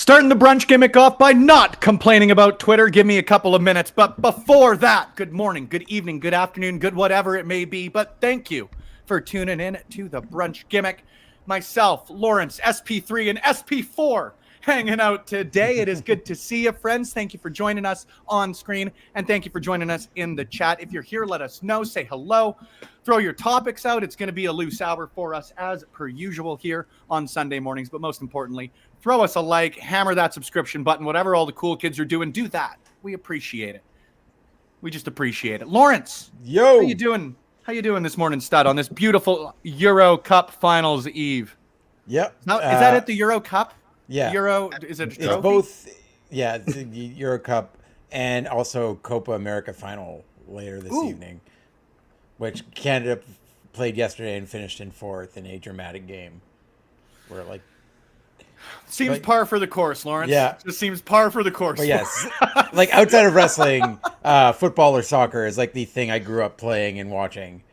Starting the brunch gimmick off by not complaining about Twitter. Give me a couple of minutes. But before that, good morning, good evening, good afternoon, good whatever it may be. But thank you for tuning in to the brunch gimmick. Myself, Lawrence, SP3, and SP4 hanging out today. It is good to see you, friends. Thank you for joining us on screen. And thank you for joining us in the chat. If you're here, let us know. Say hello. Throw your topics out. It's going to be a loose hour for us as per usual here on Sunday mornings. But most importantly, throw us a like, hammer that subscription button, whatever all the cool kids are doing, do that. We appreciate it. We just appreciate it. Lawrence, yo, how you doing? How you doing this morning, stud, on this beautiful Euro Cup Finals Eve? Yep. Now, is that it, the Euro Cup? Yeah. Euro, is it a trophy? It's both, yeah, the Euro Cup and also Copa America Final later this evening, which Canada played yesterday and finished in fourth in a dramatic game where, like, seems par for the course, Lawrence. Yeah. It just seems par for the course. But yes, like outside of wrestling, football or soccer is like the thing I grew up playing and watching.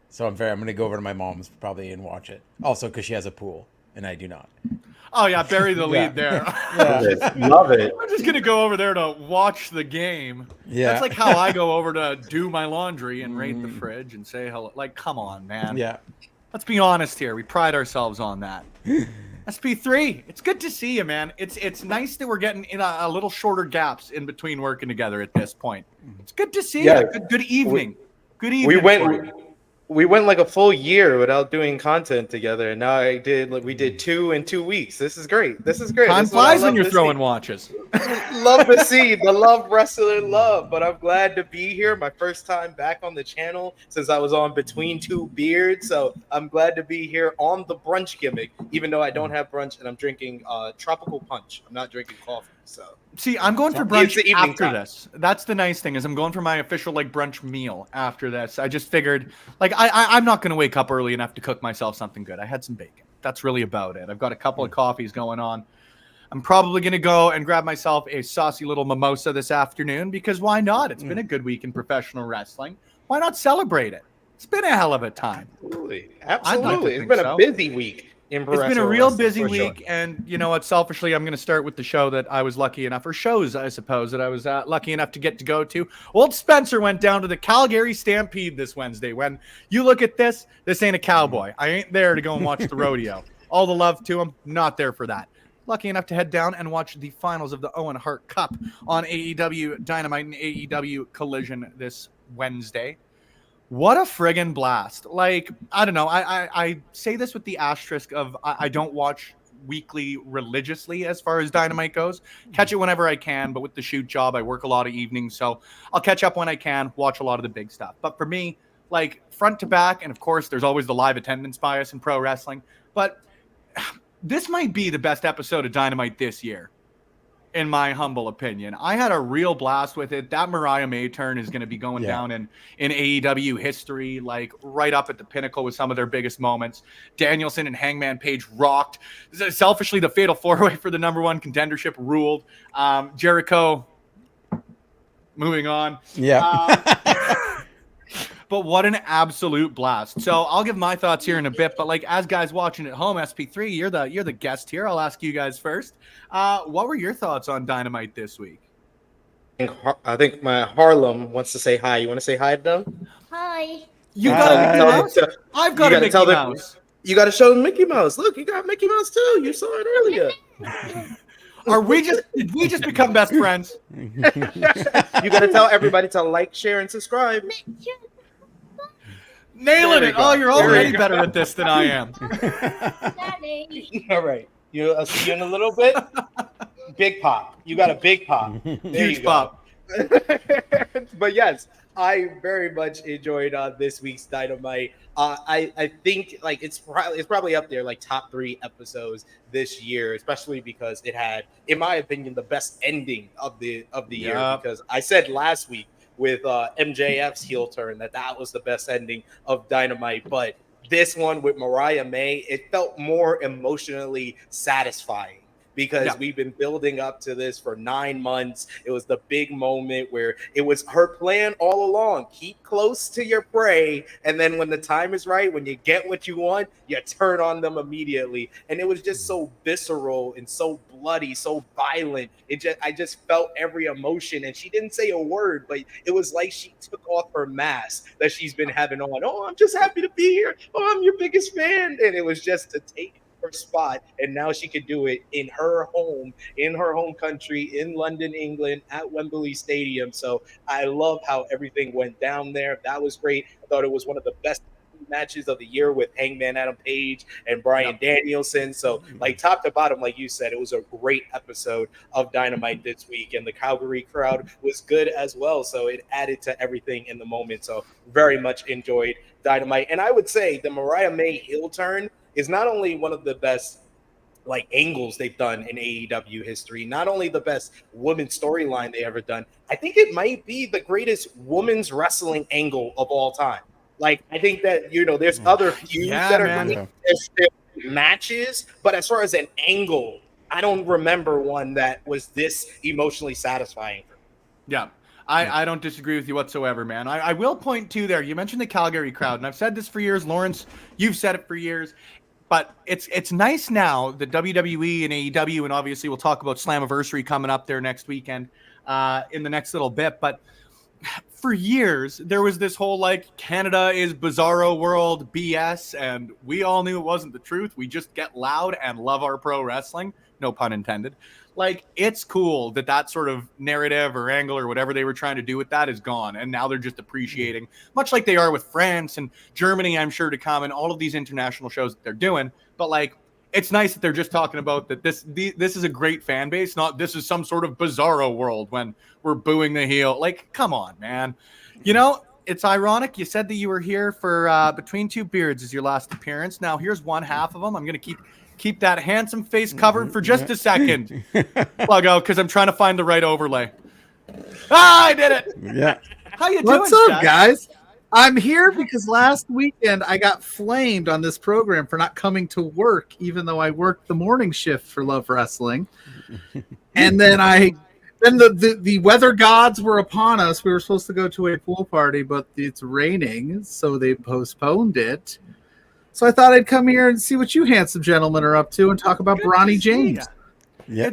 So I'm going to go over to my mom's probably and watch it. Also, because she has a pool and I do not. Oh, yeah, bury the lead there. Yeah. Love it. I'm just going to go over there to watch the game. Yeah. That's like how I go over to do my laundry and rate the fridge and say hello. Like, come on, man. Yeah. Let's be honest here. We pride ourselves on that. SP3, it's good to see you, man. It's nice that we're getting in a little shorter gaps in between working together at this point. It's good to see you. Good evening. Good evening. We went like a full year without doing content together, and now we did 2 in 2 weeks. This is great. Time flies when you're throwing watches. Love to see the love wrestler love, but I'm glad to be here. My first time back on the channel since I was on Between Two Beards, so I'm glad to be here on the brunch gimmick, even though I don't have brunch and I'm drinking tropical punch. I'm not drinking coffee, so. See, I'm going for brunch after this. That's the nice thing, is I'm going for my official like brunch meal after this. I just figured, like, I'm not going to wake up early enough to cook myself something good. I had some bacon. That's really about it. I've got a couple of coffees going on. I'm probably going to go and grab myself a saucy little mimosa this afternoon, because why not? It's been a good week in professional wrestling. Why not celebrate it? It's been a hell of a time. Absolutely. It's been a busy week. It's been a real busy week, and you know what? Selfishly, I'm going to start with the show that I was lucky enough, or shows, I suppose, that I was lucky enough to get to go to. Old Spencer went down to the Calgary Stampede this Wednesday. When you look at this ain't a cowboy. I ain't there to go and watch the rodeo. All the love to him, not there for that. Lucky enough to head down and watch the finals of the Owen Hart Cup on AEW Dynamite and AEW Collision this Wednesday. What a friggin' blast. Like, I don't know. I say this with the asterisk of I don't watch weekly religiously as far as Dynamite goes. Catch it whenever I can, but with the shoot job, I work a lot of evenings, so I'll catch up when I can, watch a lot of the big stuff. But for me, like, front to back, and of course, there's always the live attendance bias in pro wrestling, but this might be the best episode of Dynamite this year, in my humble opinion. I had a real blast with it. That Mariah May turn is going to be going down in AEW history, like right up at the pinnacle with some of their biggest moments. Danielson and Hangman Page rocked. Selfishly, the Fatal 4-Way for the #1 contendership ruled. Jericho, moving on. Yeah. But what an absolute blast. So I'll give my thoughts here in a bit, but like as guys watching at home, SP3, you're the guest here. I'll ask you guys first. What were your thoughts on Dynamite this week? I think my Harlem wants to say hi. You want to say hi to them? Hi. You got a Mickey Mouse? I've got a Mickey Mouse. You got to show them Mickey Mouse. Look, you got Mickey Mouse too. You saw it earlier. Did we just become best friends? You got to tell everybody to like, share, and subscribe. Nailing it. Oh, you're already better at this than I am. Daddy. All right. I'll see you in a little bit. Big pop. You got a big pop. Huge pop. But yes, I very much enjoyed this week's Dynamite. I think like it's probably up there like top 3 episodes this year, especially because it had, in my opinion, the best ending of the year. Because I said last week with MJF's heel turn that was the best ending of Dynamite, but this one with Mariah May, it felt more emotionally satisfying. Because we've been building up to this for 9 months. It was the big moment where it was her plan all along. Keep close to your prey. And then when the time is right, when you get what you want, you turn on them immediately. And it was just so visceral and so bloody, so violent. I just felt every emotion. And she didn't say a word, but it was like she took off her mask that she's been having on. Oh, I'm just happy to be here. Oh, I'm your biggest fan. And it was just to take her spot, and now she could do it in her home country, in London, England, at Wembley Stadium. So I love how everything went down there. That was great. I thought it was one of the best matches of the year with Hangman Adam Page and Bryan Danielson. So like top to bottom, like you said, it was a great episode of Dynamite this week, and the Calgary crowd was good as well. So it added to everything in the moment. So very much enjoyed Dynamite. And I would say the Mariah May heel turn is not only one of the best like angles they've done in AEW history, not only the best women's storyline they ever done, I think it might be the greatest women's wrestling angle of all time. Like, I think that, there's other feuds that are great, matches, but as far as an angle, I don't remember one that was this emotionally satisfying for me. Yeah. I don't disagree with you whatsoever, man. I will point to there. You mentioned the Calgary crowd, and I've said this for years. Lawrence, you've said it for years. But it's nice now that WWE and AEW, and obviously we'll talk about Slammiversary coming up there next weekend in the next little bit. But for years, there was this whole like Canada is Bizarro World BS, and we all knew it wasn't the truth. We just get loud and love our pro wrestling. No pun intended. Like, it's cool that sort of narrative or angle or whatever they were trying to do with that is gone. And now they're just appreciating, much like they are with France and Germany, I'm sure, to come, and all of these international shows that they're doing. But like, it's nice that they're just talking about that this is a great fan base, not this is some sort of Bizarro World when we're booing the heel. Like, come on, man. It's ironic. You said that you were here for Between Two Beards as your last appearance. Now, here's one half of them. I'm going to keep that handsome face covered for just a second. Plug out, because I'm trying to find the right overlay. I did it. Yeah. How you doing? What's up, guys? I'm here because last weekend I got flamed on this program for not coming to work, even though I worked the morning shift for Love Wrestling. And then the weather gods were upon us. We were supposed to go to a pool party, but it's raining, so they postponed it. So I thought I'd come here and see what you handsome gentlemen are up to and talk about Bronny James. Yeah.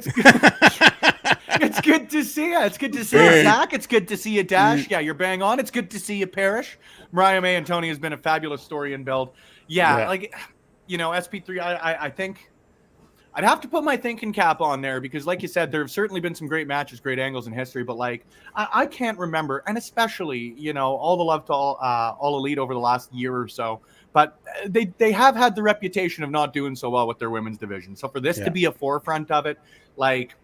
It's good to see you. It's good to see you, Zach. It's good to see you, Dash. Yeah, you're bang on. It's good to see you, Parrish. Mariah May and Tony has been a fabulous story and build. Yeah, like, SP3, I think I'd have to put my thinking cap on there because, like you said, there have certainly been some great matches, great angles in history, but like, I can't remember, and especially, all the love to all Elite over the last year or so. But they have had the reputation of not doing so well with their women's division. So for this to be a forefront of it, like,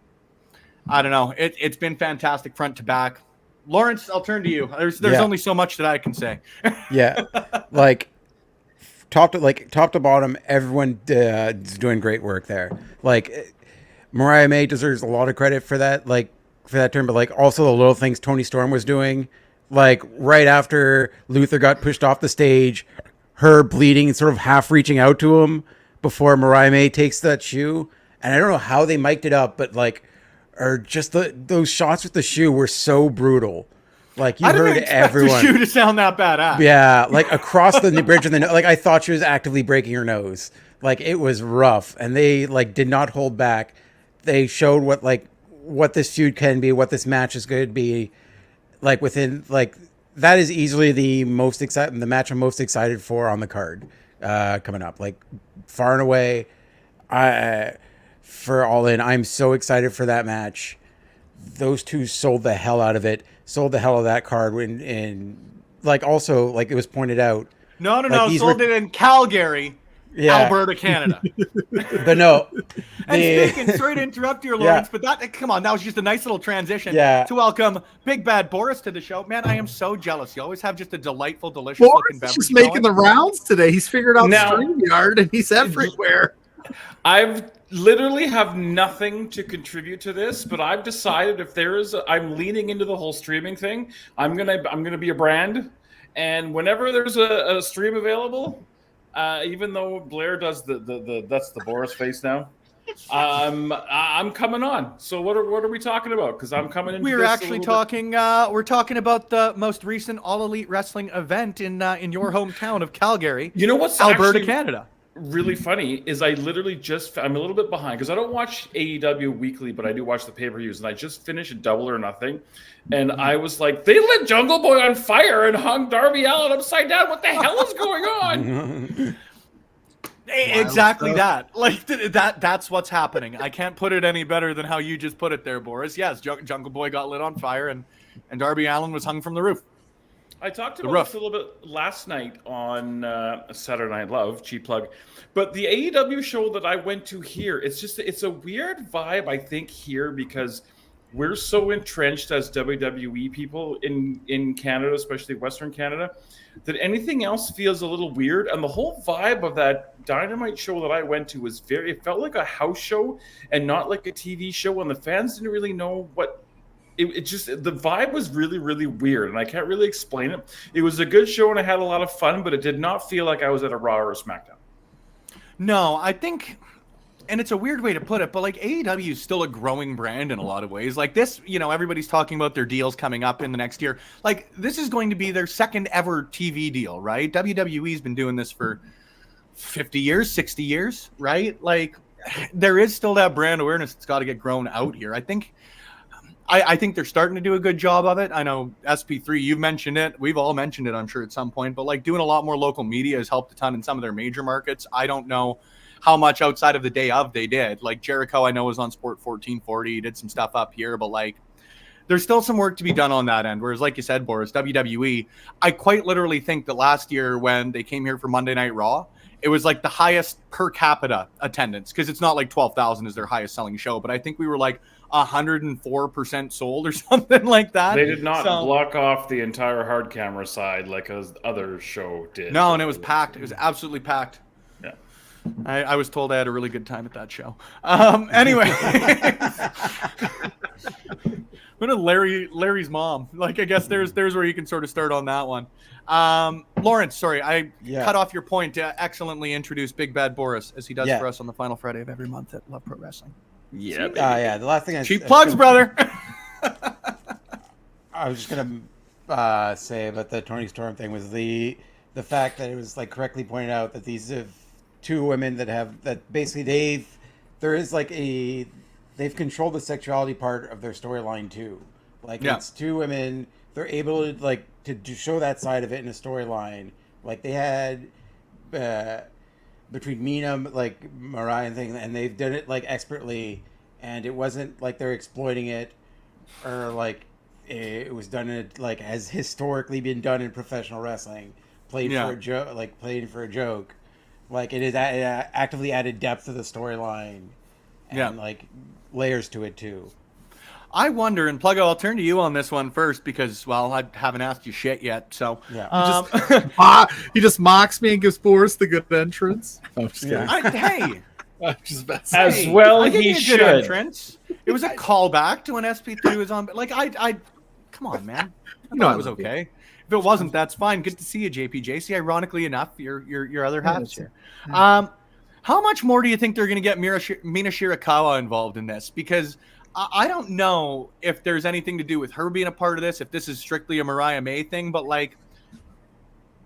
I don't know. It's been fantastic front to back. Lawrence, I'll turn to you. There's only so much that I can say. Yeah. Like top to bottom, everyone is doing great work there. Like Mariah May deserves a lot of credit for that, term, but like also the little things Tony Storm was doing. Like right after Luther got pushed off the stage, her bleeding and sort of half reaching out to him before Mariah May takes that shoe. And I don't know how they mic'd it up, but like, or just those shots with the shoe were so brutal. Like you I didn't heard expect everyone. the shoe to sound that badass. Yeah, like across the bridge of the like I thought she was actively breaking her nose. Like it was rough, and they like did not hold back. They showed what this feud can be, what this match is going to be. Like within like that is easily the match I'm most excited for on the card coming up. Like far and away, for All In, I'm so excited for that match. Those two sold the hell out of it. Sold the hell out of that card and like also like it was pointed out. No, like, sold it in Calgary, Alberta, Canada. But no. And speaking, sorry to interrupt you, Lawrence, but come on, that was just a nice little transition to welcome Big Bad Boris to the show. Man, I am so jealous. You always have just a delightful, delicious looking beverage. He's making the rounds today. He's figured out Now- StreamYard and he's everywhere. I've literally have nothing to contribute to this, but I've decided if there is, I'm leaning into the whole streaming thing. I'm gonna be a brand, and whenever there's a stream available, even though Blair does the that's the Boris face now. I'm coming on. So what are we talking about? Because I'm coming in. We're actually talking. We're talking about the most recent All Elite Wrestling event in your hometown of Calgary. You know what's Alberta, actually Canada. Really funny is I literally I'm a little bit behind because I don't watch AEW weekly, but I do watch the pay-per-views, and I just finished a Double or Nothing, and I was like, they lit Jungle Boy on fire and hung Darby Allin upside down. What the hell is going on? Exactly that. Like that's what's happening. I can't put it any better than how you just put it there, Boris. Yes, Jungle Boy got lit on fire and Darby Allin was hung from the roof. I talked about this a little bit last night on Saturday Night Love, cheap plug. But the AEW show that I went to here, it's a weird vibe, I think, here because we're so entrenched as WWE people in Canada, especially Western Canada, that anything else feels a little weird. And the whole vibe of that Dynamite show that I went to was it felt like a house show and not like a TV show. And the fans didn't really know what it just, the vibe was really, really weird. And I can't really explain it. It was a good show and I had a lot of fun, but it did not feel like I was at a Raw or a SmackDown. No, I think, and it's a weird way to put it, but like AEW is still a growing brand in a lot of ways. Like this, everybody's talking about their deals coming up in the next year. Like this is going to be their second ever TV deal, right? WWE's been doing this for 50 years, 60 years, right? Like there is still that brand awareness that's got to get grown out here. I think they're starting to do a good job of it. I know SP3, you've mentioned it. We've all mentioned it, I'm sure, at some point. But like doing a lot more local media has helped a ton in some of their major markets. I don't know how much outside of the day of they did. Like Jericho, I know, was on Sport 1440. He did some stuff up here, but like there's still some work to be done on that end. Whereas, like you said, Boris, WWE, I quite literally think that last year when they came here for Monday Night Raw, it was like the highest per capita attendance because it's not like 12,000 is their highest selling show, but I think we were like 104% sold or something like that. They did not block off the entire hard camera side like a other show did. No, and it was packed. It was absolutely packed. Yeah. I was told I had a really good time at that show. Anyway. What a Larry's mom. Like, I guess there's where you can sort of start on that one. Lawrence, sorry, I cut off your point to excellently introduce Big Bad Boris as he does for us on the final Friday of every month at Love Pro Wrestling. Yeah, the last thing cheap plugs, brother. I was just gonna say about the Tony Storm thing was the fact that it was like correctly pointed out that these are two women that basically they've controlled the sexuality part of their storyline too. Like it's two women, they're able to like to show that side of it in a storyline. Like they had between Mina, like Mariah and things, and they've done it like expertly, and it wasn't like they're exploiting it or like it was done in like has historically been done in professional wrestling, played for a joke. Like it is actively added depth to the storyline and like layers to it too. I wonder, and Pluggo, I'll turn to you on this one first because, well, I haven't asked you shit yet. So he just mocks me and gives Boris the good entrance. I'm just kidding. Hey, as well I he should. Good entrance. It was a callback to when SP3 was on. Like I come on, man. I thought it was okay. If it wasn't, that's fine. Good to see you, JPJ. See, ironically enough, your other half's here. How much more do you think they're going to get Mina Shirakawa involved in this? Because I don't know if there's anything to do with her being a part of this, if this is strictly a Mariah May thing, but like,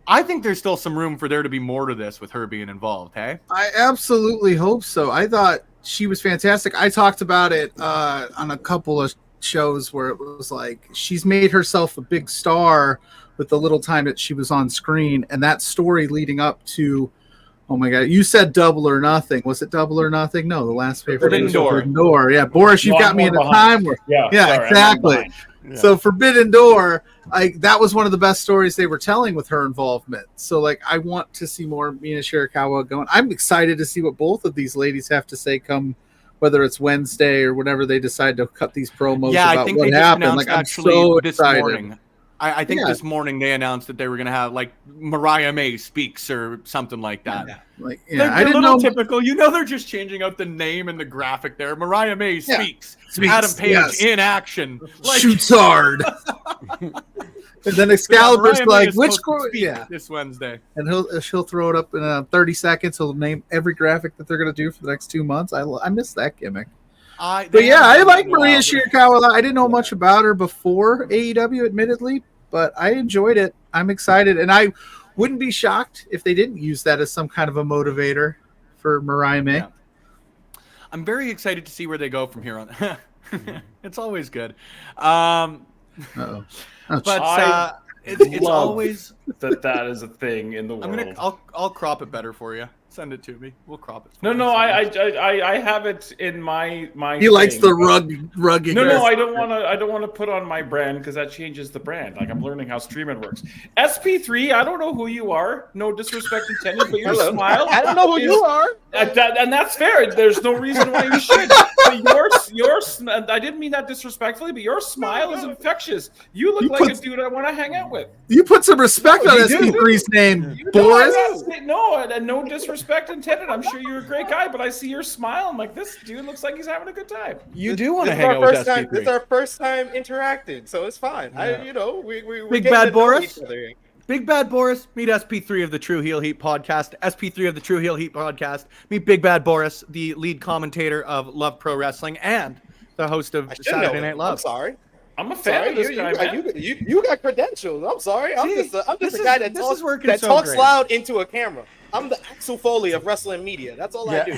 I think there's still some room for there to be more to this with her being involved. Hey, I absolutely hope so. I thought she was fantastic. I talked about it on a couple of shows where it was like she's made herself a big star with the little time that she was on screen, and that story leading up to, oh my God, you said Double or Nothing. Was it Double or Nothing? No, the last paper. Forbidden Door. Forbidden Door. Yeah, Boris, you've got me in a time where. Yeah, sorry, exactly. Yeah. So Forbidden Door, that was one of the best stories they were telling with her involvement. So like, I want to see more Mina Shirakawa going. I'm excited to see what both of these ladies have to say come, whether it's Wednesday or whenever they decide to cut these promos. Yeah, about I think what they just happened. announced Like, I'm actually so this excited. morning. I think this morning they announced that they were going to have like Mariah May speaks or something like that. Like, They're I didn't know. typical. You know, they're just changing out the name and the graphic there. Mariah May speaks. Speaks, Adam Page yes. in action. Like, Shoots hard. And then Excalibur's Mariah May like, is which supposed to speak yeah. this Wednesday. And she'll throw it up in 30 seconds. He'll name every graphic that they're going to do for the next 2 months. I miss that gimmick. But yeah, I like Maria Shirakawa. I didn't know much about her before AEW, admittedly, but I enjoyed it. I'm excited, and I wouldn't be shocked if they didn't use that as some kind of a motivator for Mariah May. Yeah. I'm very excited to see where they go from here on. It's always good. Uh-oh. But it's always that is a thing in the world. I'll crop it better for you. Send it to me. We'll crop it. No, I have it in my. He likes the rugged. No, I don't want to put on my brand because that changes the brand. Like, I'm learning how streaming works. SP3, I don't know who you are. No disrespect intended, but your smile. I don't know who you are. And that's fair. There's no reason why you should. But yours, I didn't mean that disrespectfully, but your smile is infectious. You look like a dude I want to hang out with. You put some respect on SP3's name, Boris. No disrespect intended. I'm sure you're a great guy, but I see your smile. I'm like, this dude looks like he's having a good time. You do want to This hang is out our with first time. SP3. This is our first time interacting, so it's fine. Yeah. We Big getting Bad to know Boris? each other here. Big Bad Boris, meet SP3 of the True Heel Heat podcast. SP3 of the True Heel Heat podcast. Meet Big Bad Boris, the lead commentator of Love Pro Wrestling and the host of I should Saturday know Night him. Love. I'm sorry. I'm a fan of this guy, man. You got credentials. I'm sorry. I'm See, just this a guy is- that this talks, is working that so talks great. loud into a camera. I'm the Axel Foley of wrestling media. That's all I do.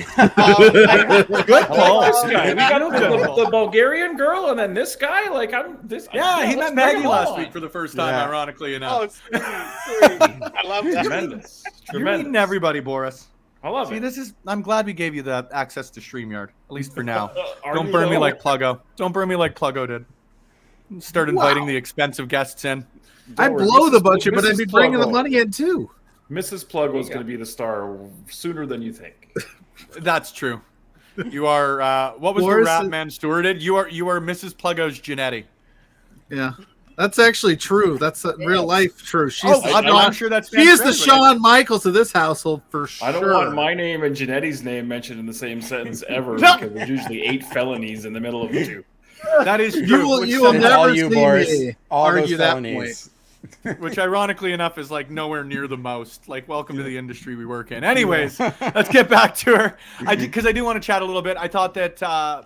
Good call. This guy. We got the Bulgarian girl, and then this guy. Like, Yeah, he met let's bring Maggie him last on. week for the first time, Yeah. ironically Oh, enough. it's sweet. I love that. Tremendous. You're Tremendous. meeting everybody, Boris. I love See, it. I'm glad we gave you the access to StreamYard, at least for now. Are Don't you burn me though? like Pluggo. Don't burn me like Pluggo did. Start inviting the expensive guests in. I Don't worry, blow the Mrs. budget, but I'd be bringing the Pluggo. money in too. Mrs. Pluggo is going to be the star sooner than you think. That's true. You are. What was Boris the rap is- man stewarded? You are Mrs. Pluggo's Janetti. Yeah, that's actually true. That's a real life true. She's Oh, the I'm Shawn, sure that's. she is the fans for Shawn Michaels of this household for sure. I don't want my name and Janetti's name mentioned in the same sentence ever because there's usually 8 felonies in the middle of the two. everybody. That is You true. will, which you will sounds- never all you, see Boris. me All those argue that felonies. point. Which, ironically enough, is like nowhere near the most. Like, welcome to the industry we work in. Anyways, let's get back to her. Because I do want to chat a little bit. I thought that I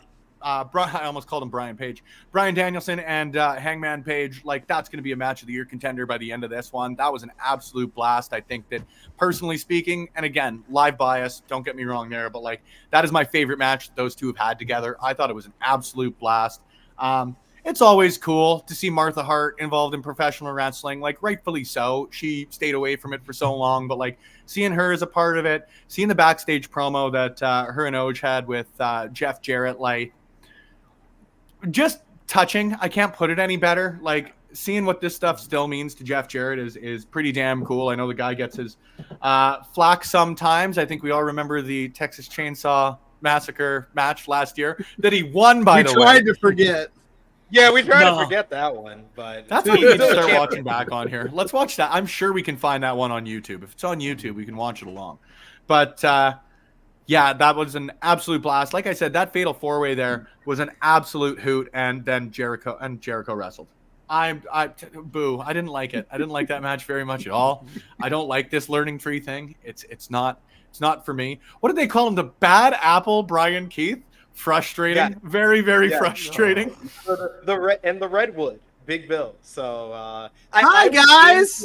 almost called him Brian Page, Brian Danielson and Hangman Page. Like, that's going to be a match of the year contender by the end of this one. That was an absolute blast. I think that, personally speaking, and again, live bias. Don't get me wrong there, but like that is my favorite match those two have had together. I thought it was an absolute blast. It's always cool to see Martha Hart involved in professional wrestling, like rightfully so. She stayed away from it for so long, but like seeing her as a part of it, seeing the backstage promo that her and Oj had with Jeff Jarrett, like just touching. I can't put it any better. Like seeing what this stuff still means to Jeff Jarrett is pretty damn cool. I know the guy gets his flack sometimes. I think we all remember the Texas Chainsaw Massacre match last year that he won, by the way. We tried to forget. Yeah, we try No. to forget that one, but That's what we need to Still a start champion. watching back on here. Let's watch that. I'm sure we can find that one on YouTube. If it's on YouTube, we can watch it along. But yeah, that was an absolute blast. Like I said, that fatal 4-way there was an absolute hoot, and then Jericho wrestled. Boo. I didn't like it. I didn't like that match very much at all. I don't like this learning tree thing. It's not for me. What did they call him? The bad apple Brian Keith? Frustrating. Yeah. Very, very Yeah. frustrating. The Redwood, Big Bill. So Hi guys. I was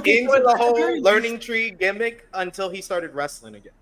into the whole learning tree gimmick until he started wrestling again.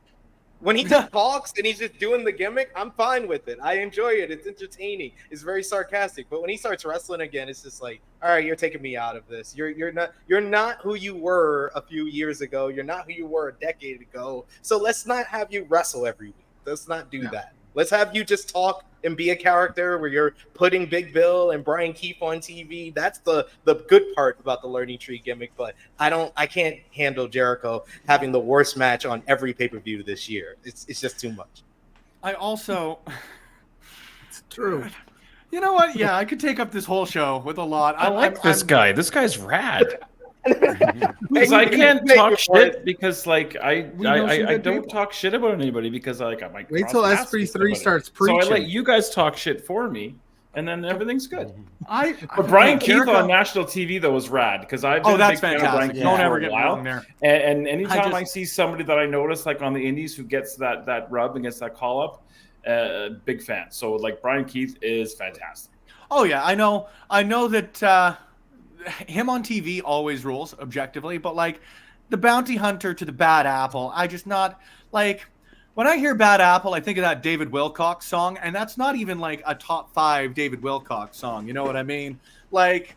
When he just talks and he's just doing the gimmick, I'm fine with it. I enjoy it. It's entertaining. It's very sarcastic. But when he starts wrestling again, it's just like, all right, you're taking me out of this. You're not who you were a few years ago. You're not who you were a decade ago. So let's not have you wrestle every week. Let's not do that. Let's have you just talk and be a character where you're putting Big Bill and Brian Keefe on TV. That's the good part about the learning tree gimmick. But I can't handle Jericho having the worst match on every pay-per-view this year. It's just too much. I also, It's true. you know what? Yeah, I could take up this whole show with a lot. I like this guy. This guy's rad. Because I can't talk shit because like I don't talk shit about anybody because like I might Wait till SP3 starts So preaching. I let you guys talk shit for me, and then everything's good. But Brian Keith on national TV though was rad because I've been a that's big fan of Brian fantastic. Keith Don't for ever a get me while. wrong there. And anytime I see somebody that I notice like on the indies who gets that rub and gets that call up, big fan. So like Brian Keith is fantastic. Oh yeah, I know that him on TV always rules objectively, but like the bounty hunter to the bad apple, I just not like when I hear bad apple, I think of that David Wilcox song, and that's not even like a top 5 David Wilcox song. You know what I mean? Like,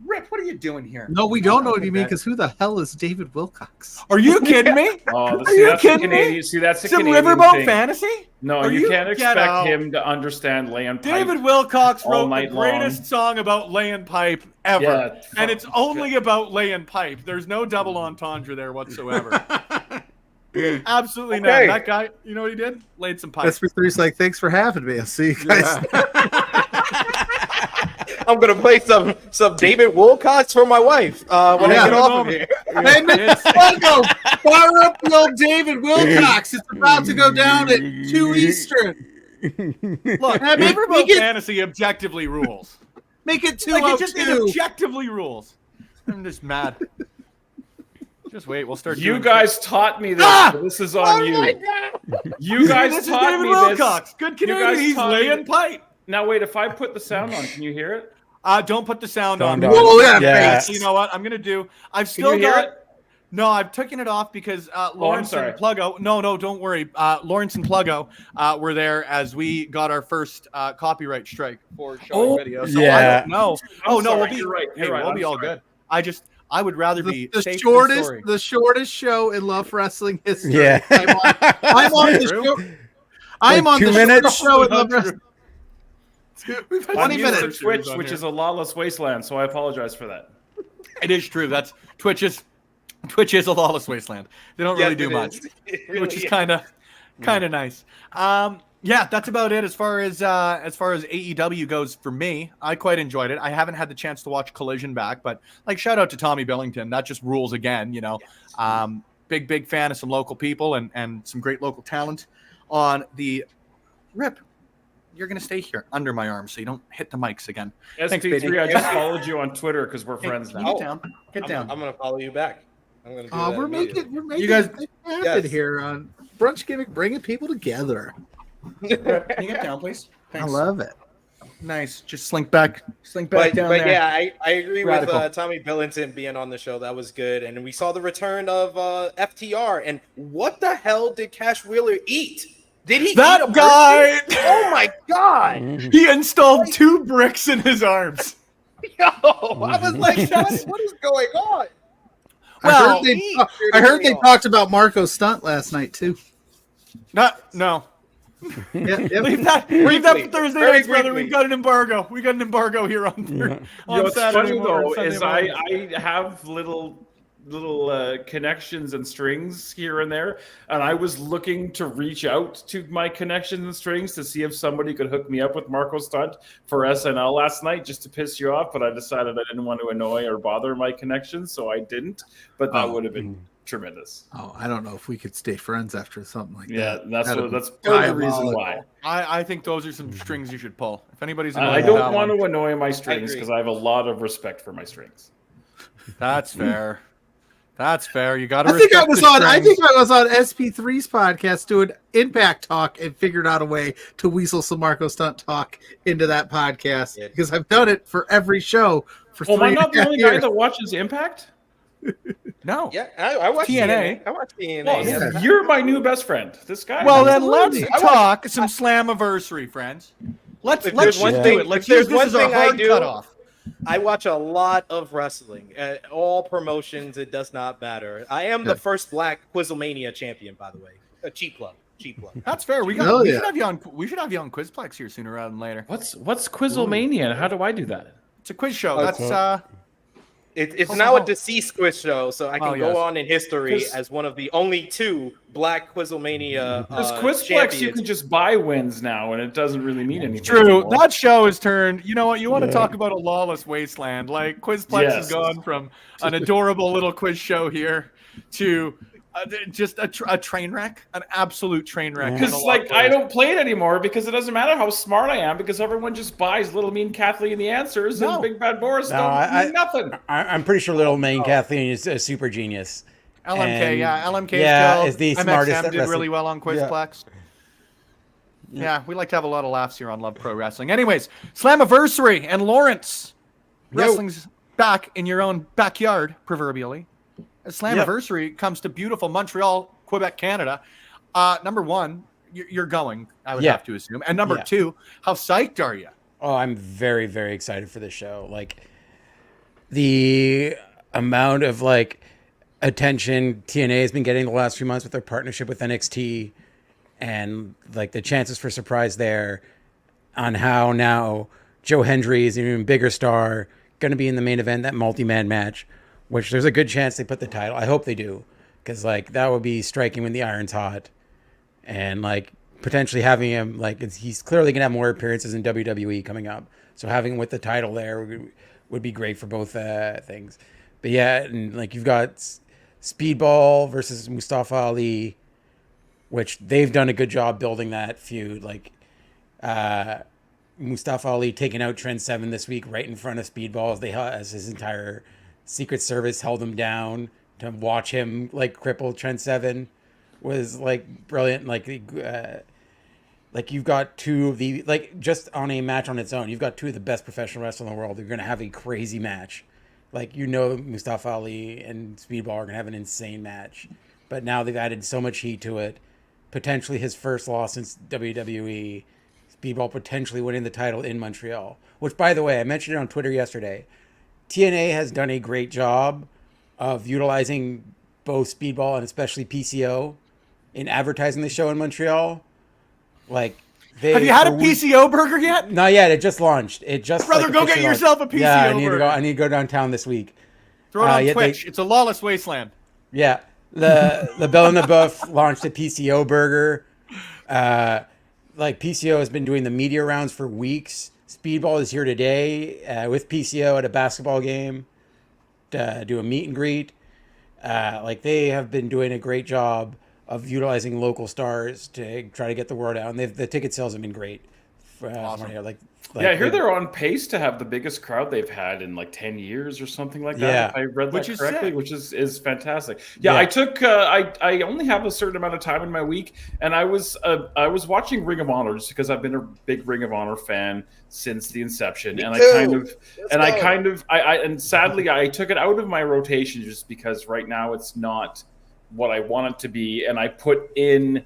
Rip, what are you doing here? No, we don't know what you mean because who the hell is David Wilcox? Are you kidding me? Oh, Are you kidding me? See, that's a Some Canadian Riverboat thing. Fantasy? No, Are you can't get expect out. him to understand land pipe. David Wilcox all wrote the night greatest long. song about laying pipe ever. Yeah, and it's only about laying pipe. There's no double entendre there whatsoever. Absolutely Okay. not. That guy, you know what he did? Laid some pipe. SP3's like, thanks for having me. I'll see you guys. I'm gonna play some David Wilcox for my wife when I get off of here. Hey, Mr. Logo, fire up the old David Wilcox. It's about to go down at 2 Eastern. Look, make Riverboat it- Fantasy objectively rules. Make it Like, it just it 202. objectively rules. I'm just mad. Just wait, we'll start You doing guys taught me this. Ah! So this is on you. You shit. guys This is taught David me Wilcox. this. Good You Canadian. guys He's taught me laying pipe. Now wait, if I put the sound on, can you hear it? Don't put the sound on. Sound on. Whoa, yeah, Yeah. You know what? I'm gonna do. I've Can still you hear got. it? No, I've taken it off because Lawrence sorry. and Pluggo. No, don't worry. Lawrence and Pluggo were there as we got our first copyright strike for showing video. So I yeah. don't know. I'm Oh no, sorry. we'll be You're right. Hey, You're right. we'll be I'm all sorry. good. I would rather be The safe shortest, than sorry. the shortest show in Love Wrestling history. Yeah. I'm on the True. show. I'm Like on 2 the minutes? shortest show in Love Wrestling. We've had 20 I'm some used to minutes. Twitch, on which here. is a lawless wasteland, so I apologize for that. It is true. That's Twitch is a lawless wasteland. They don't really Yes, do it much, is. It really which is is. kind of nice. Yeah, that's about it as far as AEW goes for me. I quite enjoyed it. I haven't had the chance to watch Collision back, but like shout out to Tommy Billington. That just rules again, you know. Big fan of some local people and some great local talent on the Rip. You're gonna stay here under my arm so you don't hit the mics again. Thanks, SP3, baby. I just followed you on Twitter because we're friends Hey, now. Get down. Get down. I'm gonna follow you back. I'm gonna do that We're immediately. making You guys- it happen Yes. here on Brunch Gimmick, bringing people together. Can you get down, please? I love it. Nice. Just slink back down But there. yeah, I agree Radical. with Tommy Billington being on the show. That was good, and we saw the return of FTR. And what the hell did Cash Wheeler eat? Did he eat a That person? guy, Oh my god! he installed 2 bricks in his arms. Yo, I was like, what is going on? Well, I heard they talked about Marco's stunt last night too. no. Yep. Leave that for Thursday Very nights, brother. briefly. We've got an embargo. We got an embargo here on You know, what's Saturday funny morning, though Sunday is morning. I have little connections and strings here and there, and I was looking to reach out to my connections and strings to see if somebody could hook me up with Marco Stunt for SNL last night just to piss you off, but I decided I didn't want to annoy or bother my connections, so I didn't. But that would have been tremendous. Oh, I don't know if we could stay friends after something like Yeah, that. that's That'd part be of the reason why. I think those are some strings you should pull. If anybody's I annoyed with don't that want one, to annoy my strings agree. because I have a lot of respect for my strings. that's fair. That's fair. You got to. I think I was on SP3's podcast doing Impact Talk and figured out a way to weasel some Marco Stunt talk into that podcast because I've done it for every show for 3.5 years. Am I not the only guy that watches Impact? No. Yeah, I watch TNA. I watch TNA. Well, you're my new best friend. This guy. Well, then let's talk some Slammiversary, friends. Let's do it. Let's use this as our hard cutoff. I watch a lot of wrestling. All promotions, it does not matter. I am the first black Quizlemania champion, by the way. Cheap plug. That's fair. We should have you on Quizplex here sooner rather than later. What's Quizlemania? How do I do that? It's a quiz show. That's It's now a deceased quiz show, so I can go on in history as one of the only 2 black Quizlemania Because Quizplex, you can just buy wins now, and it doesn't really mean anything. True. Anymore. That show has turned. You know what? You want to talk about a lawless wasteland? Like Quizplex has gone from an adorable little quiz show here to just a train wreck, an absolute train wreck. Because I don't play it anymore because it doesn't matter how smart I am because everyone just buys Little Mean Kathleen the answers and Big Bad Boris don't mean nothing. I'm pretty sure Little Mean Kathleen is a super genius. LMK, LMK is the smartest. MXM did really well on Quizplex. Yeah, we like to have a lot of laughs here on Love Pro Wrestling. Anyways, Slammiversary and Lawrence. Wrestling's back in your own backyard, proverbially. Slammiversary comes to beautiful Montreal, Quebec, Canada. Number one, you're going, I would have to assume. And number two, how psyched are you? Oh, I'm very, very excited for this show. Like, the amount of, attention TNA has been getting the last few months with their partnership with NXT and, the chances for surprise there on how now Joe Hendry is an even bigger star, going to be in the main event, that multi-man match, which there's a good chance they put the title. I hope they do, because that would be striking when the iron's hot, and potentially having him he's clearly gonna have more appearances in WWE coming up. So having him with the title there would be great for both things. But yeah, and you've got Speedball versus Mustafa Ali, which they've done a good job building that feud. Mustafa Ali taking out Trent Seven this week right in front of Speedball as his entire Secret Service held him down to watch him cripple Trent Seven was brilliant. You've got 2 of the just on a match on its own, you've got 2 of the best professional wrestlers in the world. They're going to have a crazy match. Mustafa Ali and Speedball are going to have an insane match. But now they've added so much heat to it. Potentially his first loss since WWE. Speedball potentially winning the title in Montreal. Which, by the way, I mentioned it on Twitter yesterday. TNA has done a great job of utilizing both Speedball and especially PCO in advertising the show in Montreal. Have you had a PCO burger yet? Not yet. It just launched. Brother, go get yourself a PCO burger. I need to go downtown this week. Throw it on Twitch. It's a lawless wasteland. Yeah. The Belle and the Buff launched a PCO burger. PCO has been doing the media rounds for weeks. Speedball is here today with PCO at a basketball game to do a meet and greet. They have been doing a great job of utilizing local stars to try to get the word out. And the ticket sales have been great. Awesome. I hear they're on pace to have the biggest crowd they've had in 10 years or something like that. Yeah. If I read that correctly, which is fantastic. Yeah. I took I only have a certain amount of time in my week, and I was watching Ring of Honor just because I've been a big Ring of Honor fan since the inception. Me and too. And sadly I took it out of my rotation just because right now it's not what I want it to be, and I put in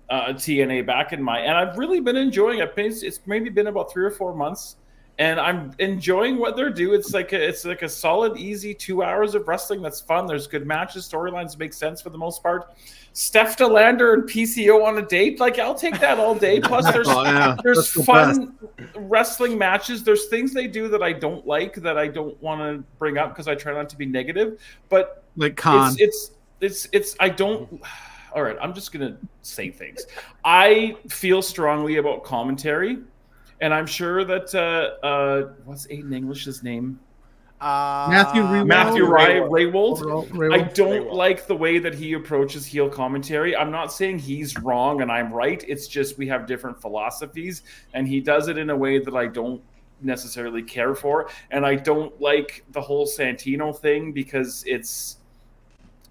TNA back in and I've really been enjoying it. It's maybe been about 3 or 4 months, and I'm enjoying what they're doing. It's like a solid, easy 2 hours of wrestling that's fun. There's good matches, storylines make sense for the most part. Steph DeLander and PCO on a date, I'll take that all day. Plus, there's fun wrestling matches. There's things they do that I don't like, that I don't want to bring up because I try not to be negative. But Khan. I don't. All right, I'm just going to say things. I feel strongly about commentary, and I'm sure that what's Aiden English's name? Matthew Raywold. I don't like the way that he approaches heel commentary. I'm not saying he's wrong and I'm right. It's just we have different philosophies, and he does it in a way that I don't necessarily care for. And I don't like the whole Santino thing because it's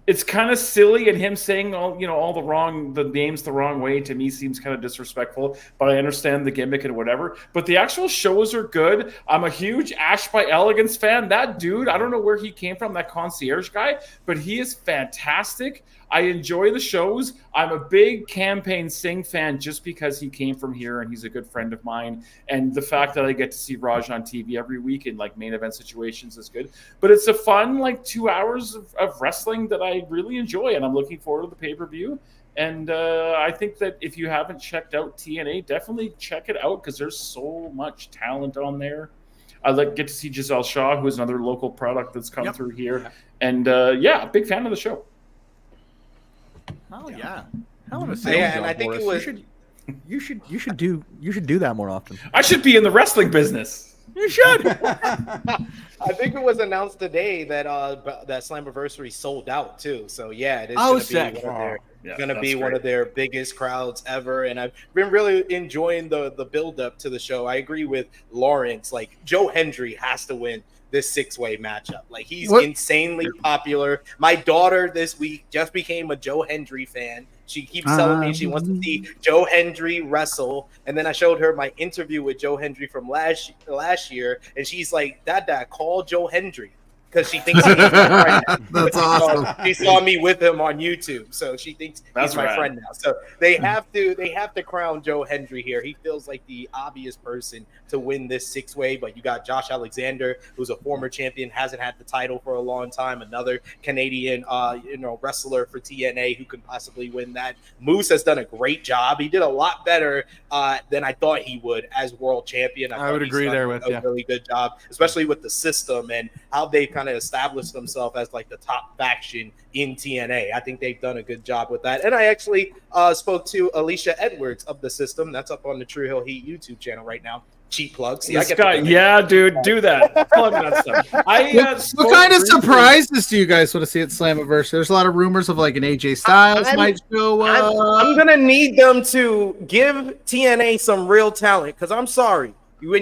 it's kind of silly, and him saying all the names the wrong way to me seems kind of disrespectful, but I understand the gimmick and whatever. But the actual shows are good. I'm a huge Ash by Elegance fan. That dude, I don't know where he came from, that concierge guy, but he is fantastic. I enjoy the shows. I'm a big Campaign Singh fan just because he came from here and he's a good friend of mine. And the fact that I get to see Raj on TV every week in like main event situations is good. But it's a fun like 2 hours of wrestling that I really enjoy, and I'm looking forward to the pay-per-view. And I think that if you haven't checked out TNA, definitely check it out because there's so much talent on there. I get to see Giselle Shaw, who is another local product that's come through here. And big fan of the show. Oh yeah, hell of a sales job, and I think Boris. You should do that more often. I should be in the wrestling business. You should. I think it was announced today that that Slammiversary sold out too. So yeah, it is going to be one of their biggest crowds ever. And I've been really enjoying the build up to the show. I agree with Lawrence. Like Joe Hendry has to win this 6-way matchup. Like he's insanely popular. My daughter this week just became a Joe Hendry fan. She keeps telling me she wants to see Joe Hendry wrestle. And then I showed her my interview with Joe Hendry from last year. And she's like, Dad, call Joe Hendry. Because she thinks he's my friend. That's awesome. She saw me with him on YouTube, so she thinks he's my friend now. So they have to crown Joe Hendry here. He feels like the obvious person to win this 6-way. But you got Josh Alexander, who's a former champion, hasn't had the title for a long time. Another Canadian, wrestler for TNA who could possibly win that. Moose has done a great job. He did a lot better than I thought he would as world champion. I would agree there with a really good job, especially with the system and how they kind of established themselves as like the top faction in TNA. I think they've done a good job with that. And I actually spoke to Alicia Edwards of the system. That's up on the True Hill Heat YouTube channel right now. Cheap plugs. Dude, do that. Plug that stuff. What kind of surprises do you guys want to see at Slammiversary? There's a lot of rumors of like an AJ Styles might show up. I'm gonna need them to give TNA some real talent because I'm sorry. When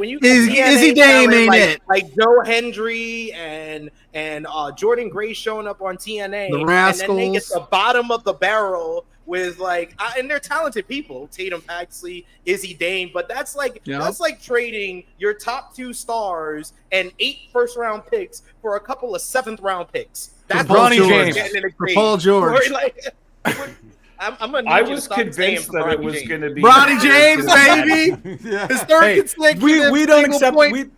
you Izzy Dame ain't it? Like Joe Hendry and Jordan Gray showing up on TNA, the Rascals, and then they get the bottom of the barrel with and they're talented people, Tatum Paxley, Izzy Dame, but that's like trading your top 2 stars and 8 first-round picks for a couple of 7th-round picks. That's Bronny James for Paul George. I was convinced that it was going to be Bronny James, baby. His third consecutive.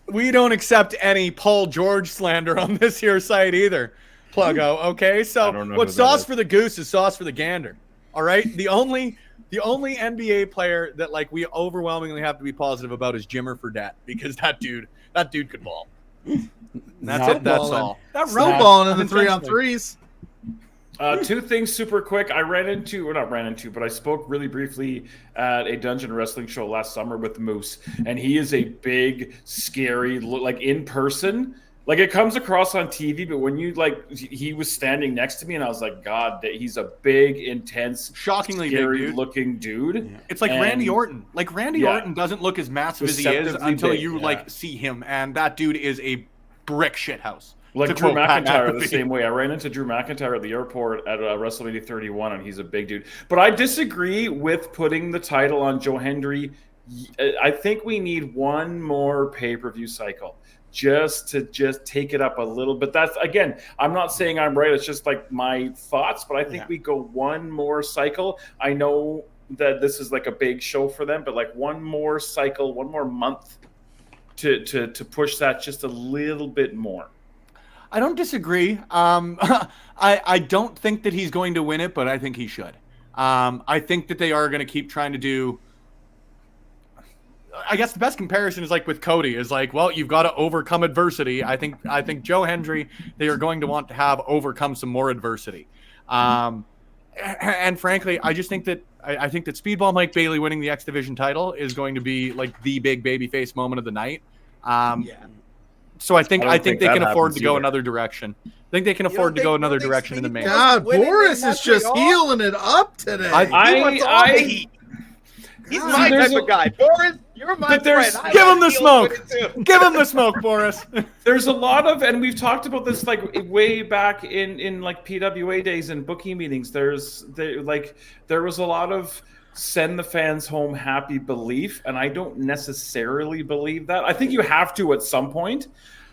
We don't accept any Paul George slander on this here site either, Pluggo. Okay, so what's sauce for the goose is sauce for the gander. All right, the only NBA player that like we overwhelmingly have to be positive about is Jimmer Fredette because that dude could ball. That's it. That's all. That road balling in the 3-on-3s. 2 things super quick. I spoke really briefly at a Dungeon Wrestling show last summer with Moose, and he is a big, scary, like in person. Like it comes across on TV, but when he was standing next to me, and I was like, God, he's a big, intense, shockingly scary big looking dude. Yeah. It's like Randy Orton. Like Randy Orton doesn't look as massive as he is until you see him, and that dude is a brick shithouse. Like Drew McIntyre the same way. I ran into Drew McIntyre at the airport at WrestleMania 31, and he's a big dude. But I disagree with putting the title on Joe Hendry. I think we need one more pay-per-view cycle just to take it up a little bit. That's, again, I'm not saying I'm right. It's just like my thoughts, but I think we go one more cycle. I know that this is like a big show for them, but like one more cycle, one more month to push that just a little bit more. I don't disagree. I don't think that he's going to win it, but I think he should. I think that they are going to keep trying to do. I guess the best comparison is like with Cody is like, well, you've got to overcome adversity. I think Joe Hendry, they are going to want to have overcome some more adversity. And frankly, I just think that I think that Speedball Mike Bailey winning the X Division title is going to be like the big babyface moment of the night. So I think they can afford to go another direction. I think they can afford to go another direction in the main. God, Boris is just healing it up today. He's my type of guy. Boris, you're my friend. Give him the smoke. Give him the smoke, Boris. There's a lot of, and we've talked about this like way back in like PWA days and booking meetings. There was a lot of send the fans home happy belief, and I don't necessarily believe that. I think you have to at some point,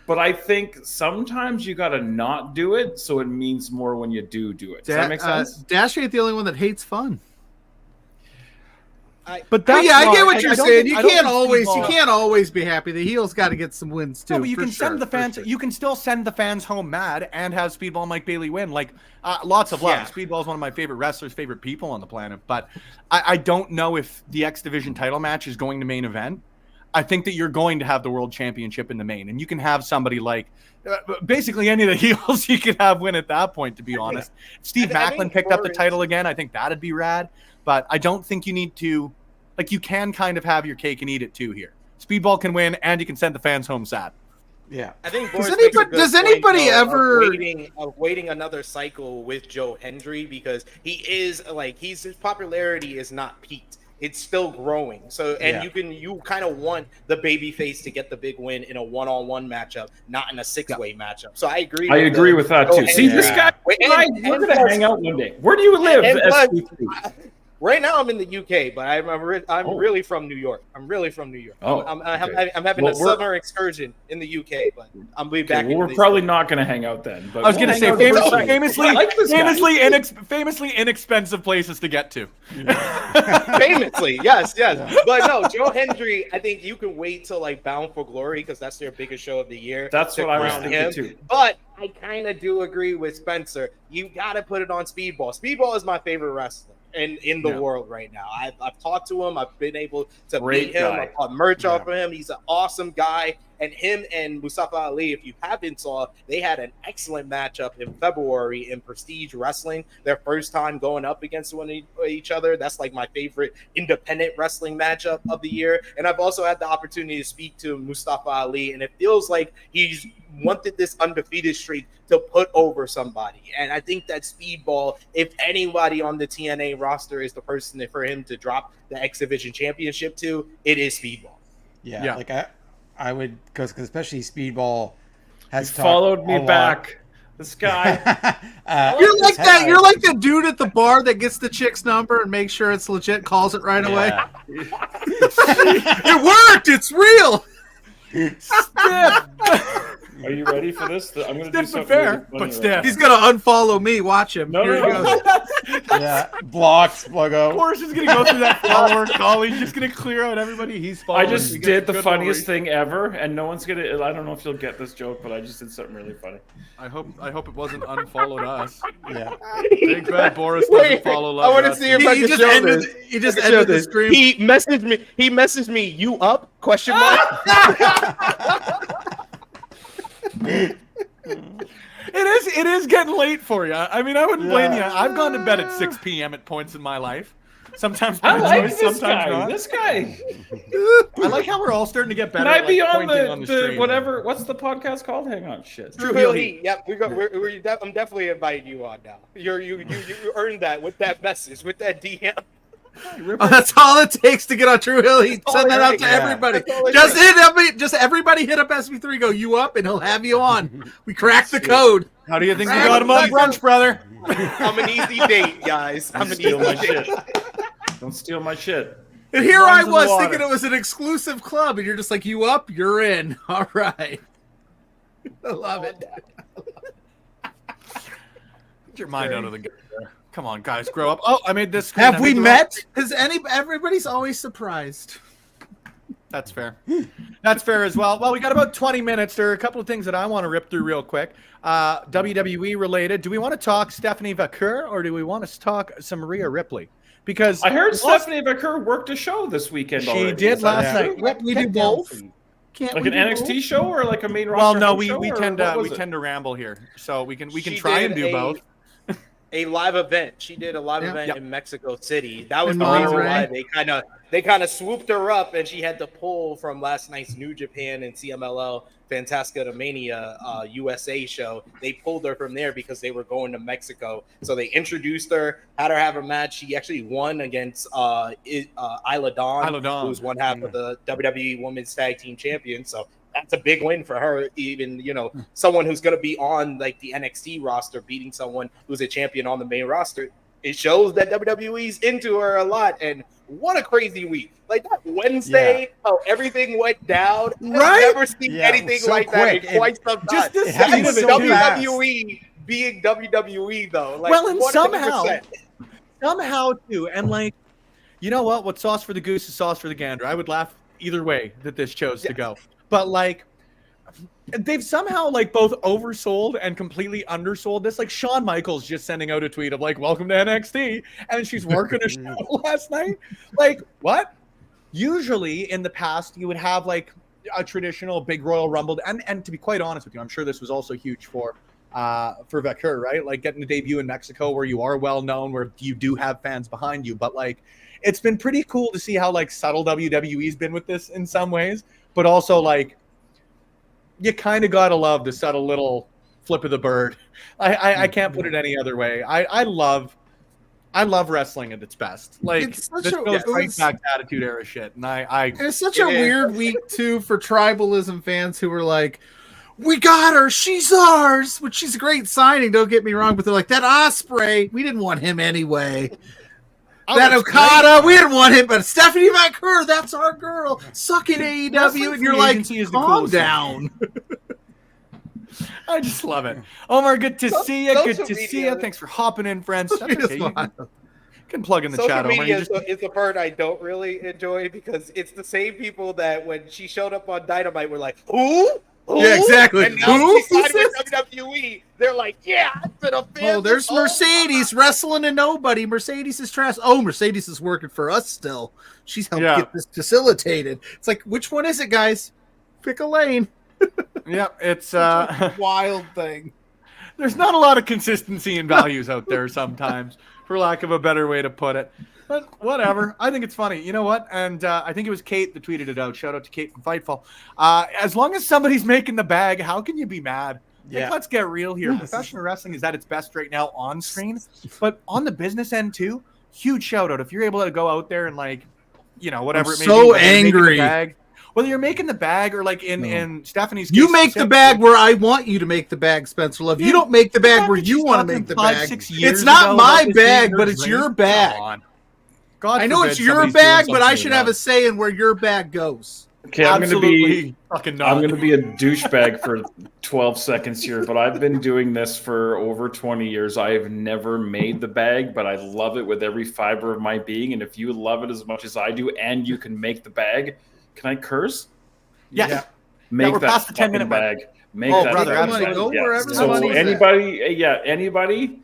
but I think sometimes you got to not do it, so it means more when you do it. Does that make sense? Dash ain't the only one that hates fun. But that's yeah, I get what I you're don't saying. think- You I don't can't think always be happy. The heel's got to get some wins too. No, but you can send the for fans. sure. You can still send the fans home mad and have Speedball and Mike Bailey win. Like lots of love. Yeah. Speedball is one of my favorite wrestlers, favorite people on the planet. But I don't know if the X Division title match is going to main event. I think that you're going to have the World Championship in the main, and you can have somebody like basically any of the heels you could have win at that point. To be honest, Steve Macklin picked up the title again. I think that'd be rad. But I don't think you need to. Like, you can kind of have your cake and eat it too here. Speedball can win, and you can send the fans home sad. Yeah. I think Does anybody ever waiting another cycle with Joe Hendry, because his popularity is not peaked. It's still growing. So, and you kind of want the babyface to get the big win in a one-on-one matchup, not in a six-way matchup. So I agree. I agree with that too. See, this guy, we're and going to hang out one day. Where do you live? SP3? Right now, I'm in the UK, but I'm really from New York. I'm really from New York. Oh, I'm having a summer excursion in the UK, but I'll be back. Well, we're probably not going to hang out then. But I was going to say famously inexpensive places to get to. Famously, yes. But no, Joe Hendry, I think you can wait till like Bound for Glory, because that's their biggest show of the year. That's what I was thinking too. But I kind of do agree with Spencer. You got to put it on Speedball. Speedball is my favorite wrestler in the world right now. I've talked to him. I've been able to meet him. I've bought merch off of him. He's an awesome guy. And him and Mustafa Ali, if you haven't saw, they had an excellent matchup in February in Prestige Wrestling. Their first time going up against each other. That's like my favorite independent wrestling matchup of the year. And I've also had the opportunity to speak to Mustafa Ali, and it feels like he's wanted this undefeated streak to put over somebody. And I think that Speedball, if anybody on the TNA roster is the person for him to drop the X Division Championship to, it is Speedball. Yeah. Like I would, because especially Speedball has followed me back. This guy. You're like that. You're like the dude at the bar that gets the chick's number and makes sure it's legit, calls it right away. It worked. It's real. Are you ready for this? I'm going to do something fair, really but stiff. He's gonna unfollow me. Watch him. No, Here he goes. Blocks, plug out. Boris is going to go through that follower call. He's just going to clear out everybody he's following. I just did the funniest thing ever, and no one's going to... I don't know if you'll get this joke, but I just did something really funny. I hope it wasn't unfollowed us. Yeah. Big bad Boris doesn't follow love. I want to see if I can show this. He just ended the stream. He messaged me, you up? Question mark. It is getting late for you. I mean, I wouldn't blame you. I've gone to bed at 6 p.m. at points in my life. Sometimes I like choice, this sometimes guy. not. This guy. I like how we're all starting to get better. Can I at, be like, on pointing the stream. whatever? What's the podcast called? Hang on, shit. True Hill Heat. Yep, I'm definitely inviting you on now. You earned that with that message, with that DM. Oh, that's all it takes to get on True Hill. He send that out to everybody. Just everybody hit up SP3. Go you up, and he'll have you on. We cracked the code. How do you think we got him on brunch, brother? I'm an easy date, guys. I'm an easy date. Don't steal my shit. And here I was thinking it was an exclusive club, and you're just like, you up, you're in. All right. I love it. Get your mind out of the gutter. Come on, guys, grow up. Oh, I made this. Have we met? Because everybody's always surprised. That's fair. That's fair as well. Well, we got about 20 minutes. There are a couple of things that I want to rip through real quick. WWE related. Do we want to talk Stephanie Vaquer, or do we want to talk some Rhea Ripley? Because I heard Stephanie Vaquer worked a show this weekend. She did last night. We do both. Like an NXT show or like a main roster? Well, no, we show, tend to ramble here, so we can try and do both. A live event. She did a live event in Mexico City. That was the reason why they kind of they kind of swooped her up, and she had to pull from last night's New Japan and CMLL Fantastica to Mania USA show. They pulled her from there because they were going to Mexico. So they introduced her, had her have a match. She actually won against Isla Dawn, who's one half of the WWE Women's Tag Team Champion. So that's a big win for her. Even, you know, someone who's going to be on like the NXT roster, beating someone who's a champion on the main roster. It shows that WWE's into her a lot. And what a crazy week. Like that Wednesday, how everything went down. Right? I've never seen anything so like quick. that in quite some time. Just the happened That's so WWE being WWE, though. Like, Well, and 100%. somehow too, and like, you know what sauce for the goose is sauce for the gander. I would laugh either way that this chose to go, but like, they've somehow like both oversold and completely undersold this. Like Shawn Michaels just sending out a tweet of like, welcome to NXT, and she's working a show last night. Like, what? Usually in the past you would have like a traditional big Royal Rumble, and to be quite honest with you, I'm sure this was also huge for Vaquer, right? Like getting a debut in Mexico where you are well known, where you do have fans behind you. But like, it's been pretty cool to see how like subtle WWE's been with this in some ways, but also like, you kind of gotta love the subtle little flip of the bird. I can't put it any other way. I love wrestling at its best. Like, It's such this a- goes it right was- back to Attitude Era shit, and It's such a weird week too for tribalism fans who were like, "We got her, she's ours," which she's a great signing. Don't get me wrong, but they're like, "That Osprey, we didn't want him anyway. That Okada, we didn't want him, but Stephanie McCurr, that's our girl. Suck it, AEW," and you're like, agency is the "Calm coolest thing. down." I just love it. Omar, good to see you. Good social to see media- you. Thanks for hopping in, friends. That's okay. You can plug in the Social chat, Omar. media You just, is the part I don't really enjoy because it's the same people that when she showed up on Dynamite were like, "Who? Who?" Yeah, exactly. And now Who? she signed Who's with this? WWE. They're like, "Yeah, I've been a fan." Oh, there's this whole Mercedes wrestling a nobody. Mercedes is trash. Oh, Mercedes is working for us still. She's helped get this facilitated. It's like, which one is it, guys? Pick a lane. yeah, it's Wild thing. there's not a lot of consistency in values out there sometimes, for lack of a better way to put it. But whatever. I think it's funny. You know what? And I think it was Kate that tweeted it out. Shout out to Kate from Fightful. As long as somebody's making the bag, how can you be mad? Yeah. Like, let's get real here. Professional wrestling is at its best right now on screen, but on the business end too, huge shout out. If you're able to go out there and like, you know, whatever it may so be, whether you're making the angry. bag, whether you're making the bag or like in Stephanie's case, You make the specifically, bag where I want you to make the bag, Spencer Love. You don't make the bag Not where that you she's want to talking make the 5, bag. 6 years It's not ago my about this being bag, her but it's dream. your bag. Come on. God I know forbid it's your somebody's bag, doing but I something should have wrong. a say in where your bag goes. Okay, I'm gonna be fucking not. I'm gonna be a douchebag for 12 seconds here, but I've been doing this for over 20 years. I have never made the bag, but I love it with every fiber of my being. And if you love it as much as I do, and you can make the bag, can I curse? Yes. Yeah. Make we're that past the 10-minute fucking bag. Make Oh, that brother, fucking absolutely. bag. Go wherever the So money's at. anybody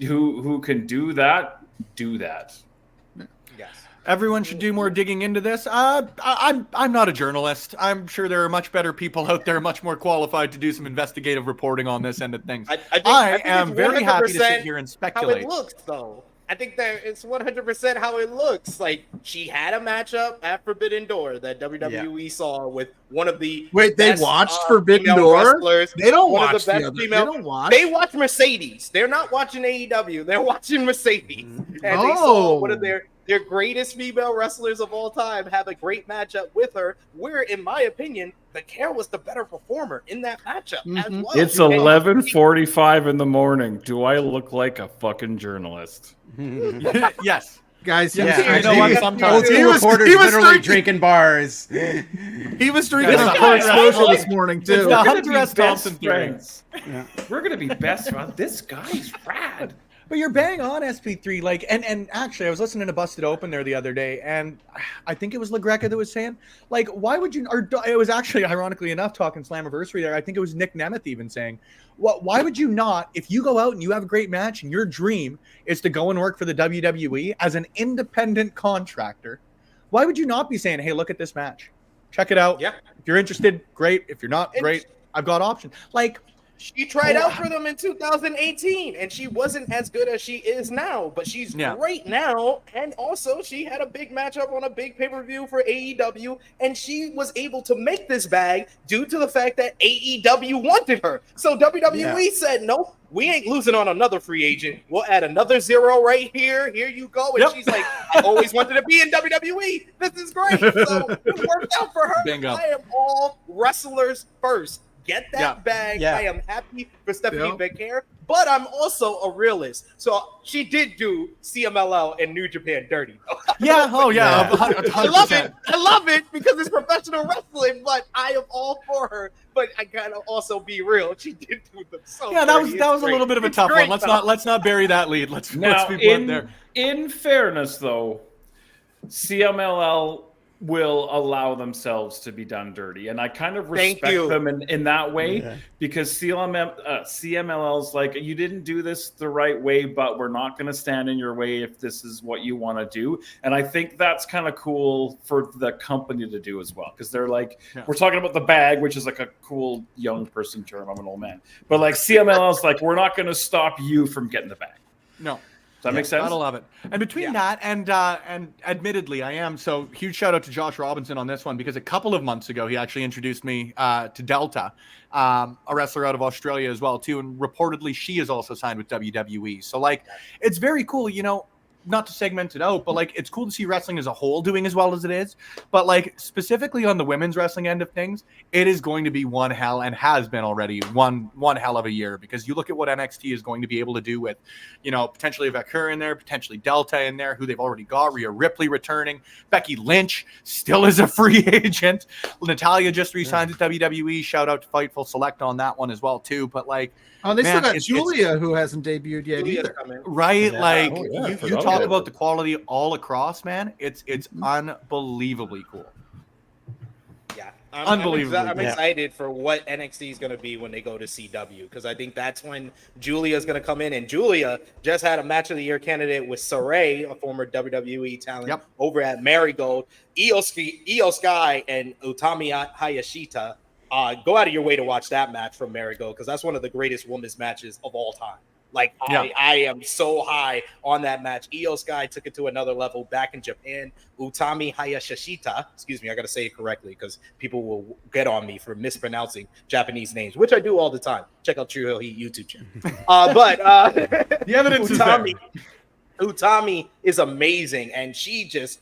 who can do that, do that. Everyone should do more digging into this. I'm not a journalist. I'm sure there are much better people out there, much more qualified to do some investigative reporting on this end of things. I think am it's very happy to sit 100% here and how speculate. it looks, though. I think that it's 100% how it looks. Like, she had a matchup at Forbidden Door that WWE saw with one of the Wait, they best, watched Forbidden female Door? wrestlers. They don't One of watch the the best other. female- They don't watch. They watch Mercedes. They're not watching AEW. They're watching Mercedes. And they saw one of their greatest female wrestlers of all time have a great matchup with her, where, in my opinion, the Care was the better performer in that matchup as well. It's And 11:45 in the morning. Do I look like a fucking journalist? Yes. Guys, Yeah, You know what? Sometimes Old school He was- reporters he was literally drinking- drinking bars. he was drinking Yeah, a it's hard the social Hunter this morning It's too. the Hunter S. Thompson theory. friends. We're gonna be best friends. This guy's rad. But you're bang on SP3, like, and actually, I was listening to Busted Open there the other day, and I think it was LaGreca that was saying, like, why would you? Or it was actually, ironically enough, talking Slammiversary there. I think it was Nick Nemeth even saying, why would you not, if you go out and you have a great match and your dream is to go and work for the WWE as an independent contractor, why would you not be saying, hey, look at this match, check it out. Yeah. If you're interested, great. If you're not, great. I've got options. Like, She tried out for them in 2018, and she wasn't as good as she is now, but she's great now. And also, she had a big matchup on a big pay-per-view for AEW, and she was able to make this bag due to the fact that AEW wanted her. So WWE said, nope, we ain't losing on another free agent. We'll add another 0 right here. Here you go. And she's like, I always wanted to be in WWE. This is great. So it worked out for her. Bingo. I am all wrestlers first. Get that bag. I am happy for Stephanie Becker, but I'm also a realist. So she did do CMLL and New Japan dirty. Yeah. Oh, yeah. 100%. I love it. I love it because it's professional wrestling, but I am all for her. But I gotta also be real. She did do them so. Yeah, that was a little bit of a tough one. Let's not bury that lead. Let's be blunt there. In fairness, though, CMLL will allow themselves to be done dirty, and I kind of respect them in that way because CMLL's like, you didn't do this the right way, but we're not going to stand in your way if this is what you want to do. And I think that's kind of cool for the company to do as well, because they're like, we're talking about the bag, which is like a cool young person term. I'm an old man, but like CMLL's like, we're not going to stop you from getting the bag. No. Does that make sense? I love it. And between that and admittedly, I am so huge shout out to Josh Robinson on this one, because a couple of months ago he actually introduced me to Delta, a wrestler out of Australia as well too, and reportedly she is also signed with WWE. So like, it's very cool, you know. Not to segment it out, but like, it's cool to see wrestling as a whole doing as well as it is. But like, specifically on the women's wrestling end of things, it is going to be one hell, and has been already one hell of a year, because you look at what NXT is going to be able to do with, you know, potentially Vancouver in there, potentially Delta in there, who they've already got, Rhea Ripley returning, Becky Lynch still is a free agent, Natalya just re-signed to WWE. Shout out to Fightful Select on that one as well too. But like, they still got Julia, who hasn't debuted yet either. Right? Like, you talk about the quality all across, man. It's unbelievably cool. Yeah, unbelievable. I'm excited for what NXT is going to be when they go to CW, because I think that's when Julia is going to come in. And Julia just had a Match of the Year candidate with Saray, a former WWE talent, over at Marigold. Io Sky and Utami Hayashita. Go out of your way to watch that match from Marigold, because that's one of the greatest women's matches of all time. Like, I am so high on that match. Io Sky took it to another level back in Japan. Utami Hayashishita, excuse me, I got to say it correctly because people will get on me for mispronouncing Japanese names, which I do all the time. Check out True Hill Heat YouTube channel. But the evidence is there. Utami is amazing, and she just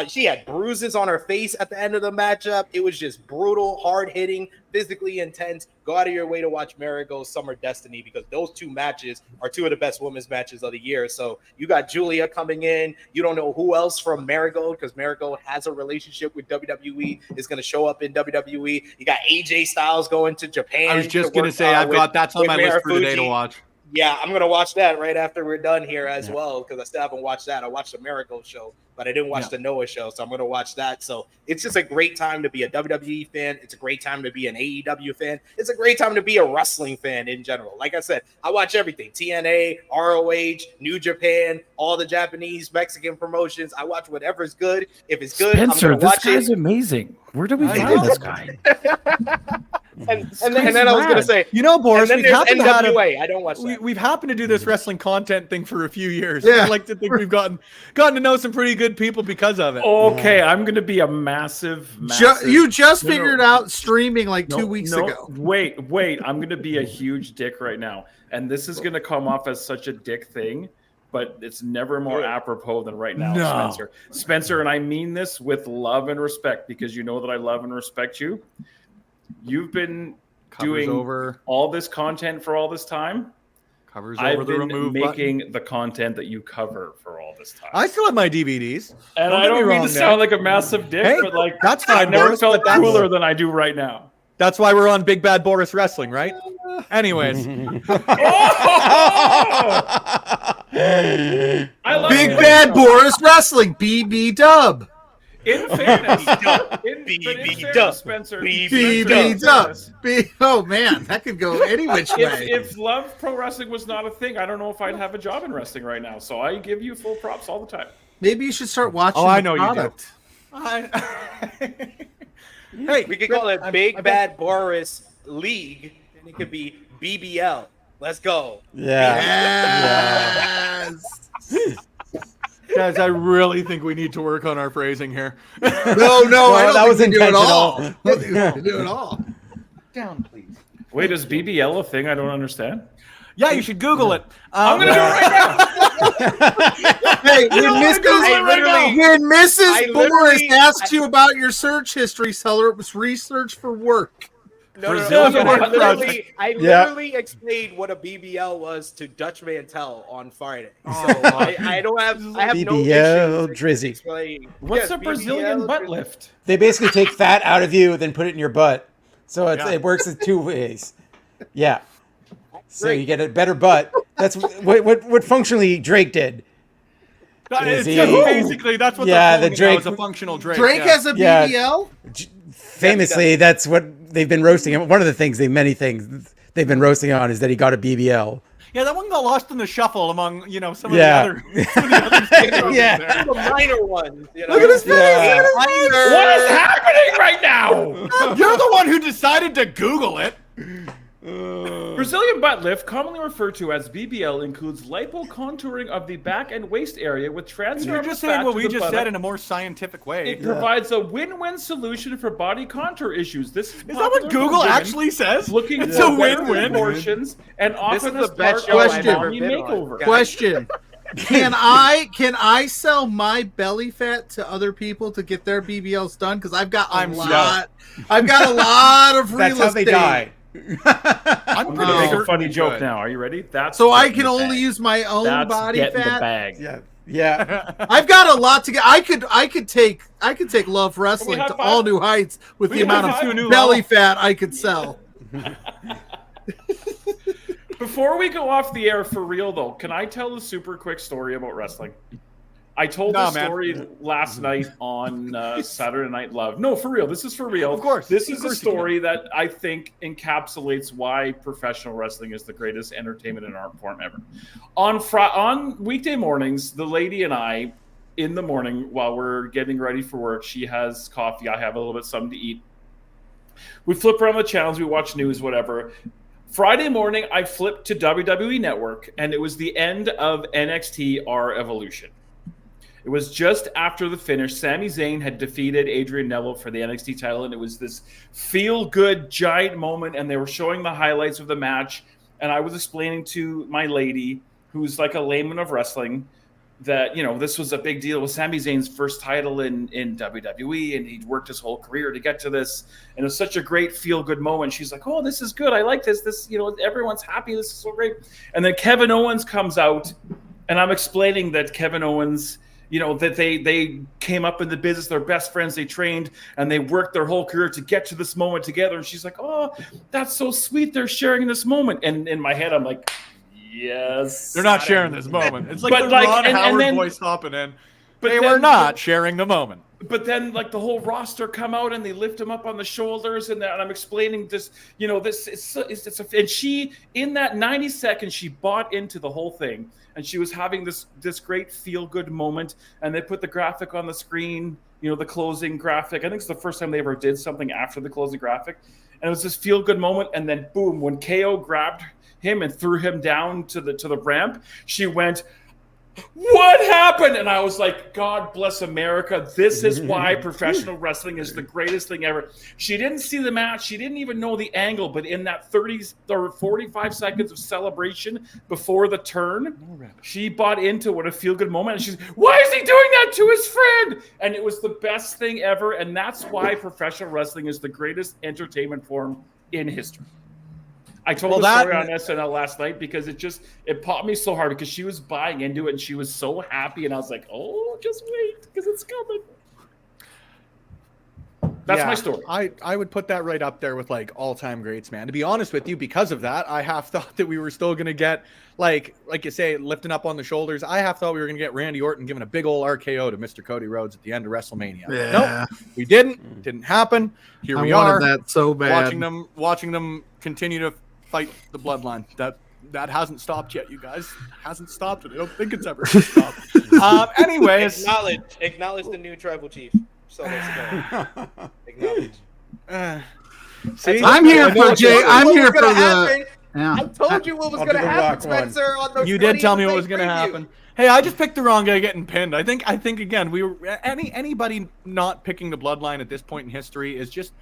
she had bruises on her face at the end of the matchup. It was just brutal, hard-hitting, physically intense. Go out of your way to watch Marigold Summer Destiny, because those two matches are two of the best women's matches of the year. So you got Julia coming in. You don't know who else from Marigold, because Marigold has a relationship with WWE, is going to show up in WWE. You got AJ Styles going to Japan. I was just going to say, that's on my list for today to watch. Yeah, I'm going to watch that right after we're done here as well, because I still haven't watched that. I watched the Marigold show, but I didn't watch the Noah show, so I'm going to watch that. So it's just a great time to be a WWE fan. It's a great time to be an AEW fan. It's a great time to be a wrestling fan in general. Like I said, I watch everything. TNA, ROH, New Japan, all the Japanese, Mexican promotions. I watch whatever's good. If it's good, Spencer, I'm going to watch it. this guy's amazing. Where do we find this guy? And then I was going to say, you know, Boris, we've happened NWA. I don't watch that. We've happened to do this wrestling content thing for a few years. Yeah. I like to think we've gotten to know some pretty good people because of it. Okay, I'm going to be a massive. You just figured out streaming like 2 weeks ago. Wait. I'm going to be a huge dick right now. And this is going to come off as such a dick thing, but it's never more apropos than right now, Spencer, and I mean this with love and respect, because you know that I love and respect you. You've been doing all this content for all this time. I've been making the content that you cover for all this time. I still have my DVDs. And I don't mean to sound like a massive dick, but like, that's fine. I never felt cooler than I do right now. That's why we're on Big Bad Boris Wrestling, right? Anyways. I love Big Bad Boris Wrestling, BB Dub. In fairness, Spencer. Oh man, that could go any which way. If Love Pro Wrestling was not a thing, I don't know if I'd have a job in wrestling right now. So I give you full props all the time. Maybe you should start watching. Oh, I know product. You do. Hey, we could call it Big Bad Boris League. and it could be BBL. Let's go. Yeah. Yes. Guys, I really think we need to work on our phrasing here. No, I don't that think was we do it all. intentional. I don't think we do it all. Down, please. Wait, is BBL a thing? I don't understand. Yeah, you should Google it. I'm gonna do it right now. Hey, when Mrs. I Boris literally- asks you about your search history, tell her it was research for work. No, Brazilian I butt literally explained what a BBL was to Dutch Mantel on Friday. So I have no BBL issues Drizzy. explaining. What's Yes, a Brazilian BBL butt Drizzy. lift? They basically take fat out of you, then put it in your butt. So Yeah. it works in two ways. Yeah. So Great. you get a better butt. That's what functionally Drake did. It's he- just basically that's what Yeah, they're the calling it now, Drake- is a functional Drake. Drake yeah. has a Yeah. BBL? Famously, that's what they've been roasting him. One of the things many things they've been roasting on is that he got a BBL. Yeah, that one got lost in the shuffle among some of Yeah. the other. Some of the other stakeholders Yeah. there. The minor ones. You know? Look at his face. Yeah. What is happening right now? You're the one who decided to Google it. Brazilian butt lift, commonly referred to as BBL, includes lipo-contouring of the back and waist area with transfer You're of just fat saying what to we the just buttock. said in a more scientific way. It provides a win-win solution for body contour issues. This is Is that what Google actually says? looking It's for a better win-win. proportions and often is as the best part show of I've a ever Mami been on. makeover. Guys. Question. Can I sell my belly fat to other people to get their BBLs done? Because I've got a lot of real That's how estate. they die. I'm I'm pretty gonna make a certain funny you joke could. now. Are you ready? That's So I getting can the only bag. use my own That's body getting the fat. bag. Yeah. I've got a lot to get. I could take Love Wrestling high to five? all new heights with We the can amount high five to a of new belly level. fat I could sell. Before we go off the air for real, though, can I tell a super quick story about wrestling? I told No, this man. story last night on Saturday Night Love. No, for real. This is for real. Of course. This Of is a course you story that I think encapsulates why professional wrestling is the greatest entertainment and art form ever. On weekday mornings, the lady and I, in the morning, while we're getting ready for work, she has coffee. I have a little bit something to eat. We flip around the channels. We watch news, whatever. Friday morning, I flipped to WWE Network, and it was the end of NXT R Evolution. It was just after the finish. Sami Zayn had defeated Adrian Neville for the NXT title, and it was this feel-good giant moment, and they were showing the highlights of the match, and I was explaining to my lady, who's like a layman of wrestling, that, this was a big deal. It was Sami Zayn's first title in WWE, and he'd worked his whole career to get to this, and it was such a great feel-good moment. She's like, oh, this is good. I like this. This, everyone's happy. This is so great. And then Kevin Owens comes out, and I'm explaining that Kevin Owens, that they came up in the business, they're best friends, they trained, and they worked their whole career to get to this moment together. And she's like, oh, that's so sweet. They're sharing this moment. And in my head, I'm like, yes. They're not sharing this moment. It's like But the like, Ron and Howard then- voice hopping in. But They then- were not sharing the moment. But then, like, the whole roster come out and they lift him up on the shoulders, and I'm explaining this. And she, in that 90 seconds, she bought into the whole thing, and she was having this great feel good moment. And they put the graphic on the screen, the closing graphic. I think it's the first time they ever did something after the closing graphic, and it was this feel good moment. And then, boom, when KO grabbed him and threw him down to the ramp, she went, what happened? And I was like, God bless America. This is why professional wrestling is the greatest thing ever. She didn't see the match. She didn't even know the angle. But in that 30 or 45 seconds of celebration before the turn, she bought into what a feel-good moment. And she's, why is he doing that to his friend? And it was the best thing ever. And that's why professional wrestling is the greatest entertainment form in history. I told the story on SNL last night because it popped me so hard because she was buying into it and she was so happy, and I was like, oh, just wait because it's coming. That's my story. I would put that right up there with like all-time greats, man. To be honest with you, because of that, I have thought that we were still going to get like you say, lifting up on the shoulders. I have thought we were going to get Randy Orton giving a big old RKO to Mr. Cody Rhodes at the end of WrestleMania. Yeah. Nope, we didn't. Didn't happen. Here we are. I wanted that so bad. Watching them continue to fight the bloodline. That hasn't stopped yet, you guys. Hasn't stopped, and I don't think it's ever gonna stop. Anyways, acknowledge the new tribal chief. So let's go. Acknowledge. See, I'm here I know for what Jay. you're I'm What here was for gonna the. happen? Yeah. I told you what was I'll going do to the happen, rock one. Spencer. On the You did tell me what Friday was going to preview. happen. Hey, I just picked the wrong guy getting pinned. I think again we were anybody not picking the bloodline at this point in history is just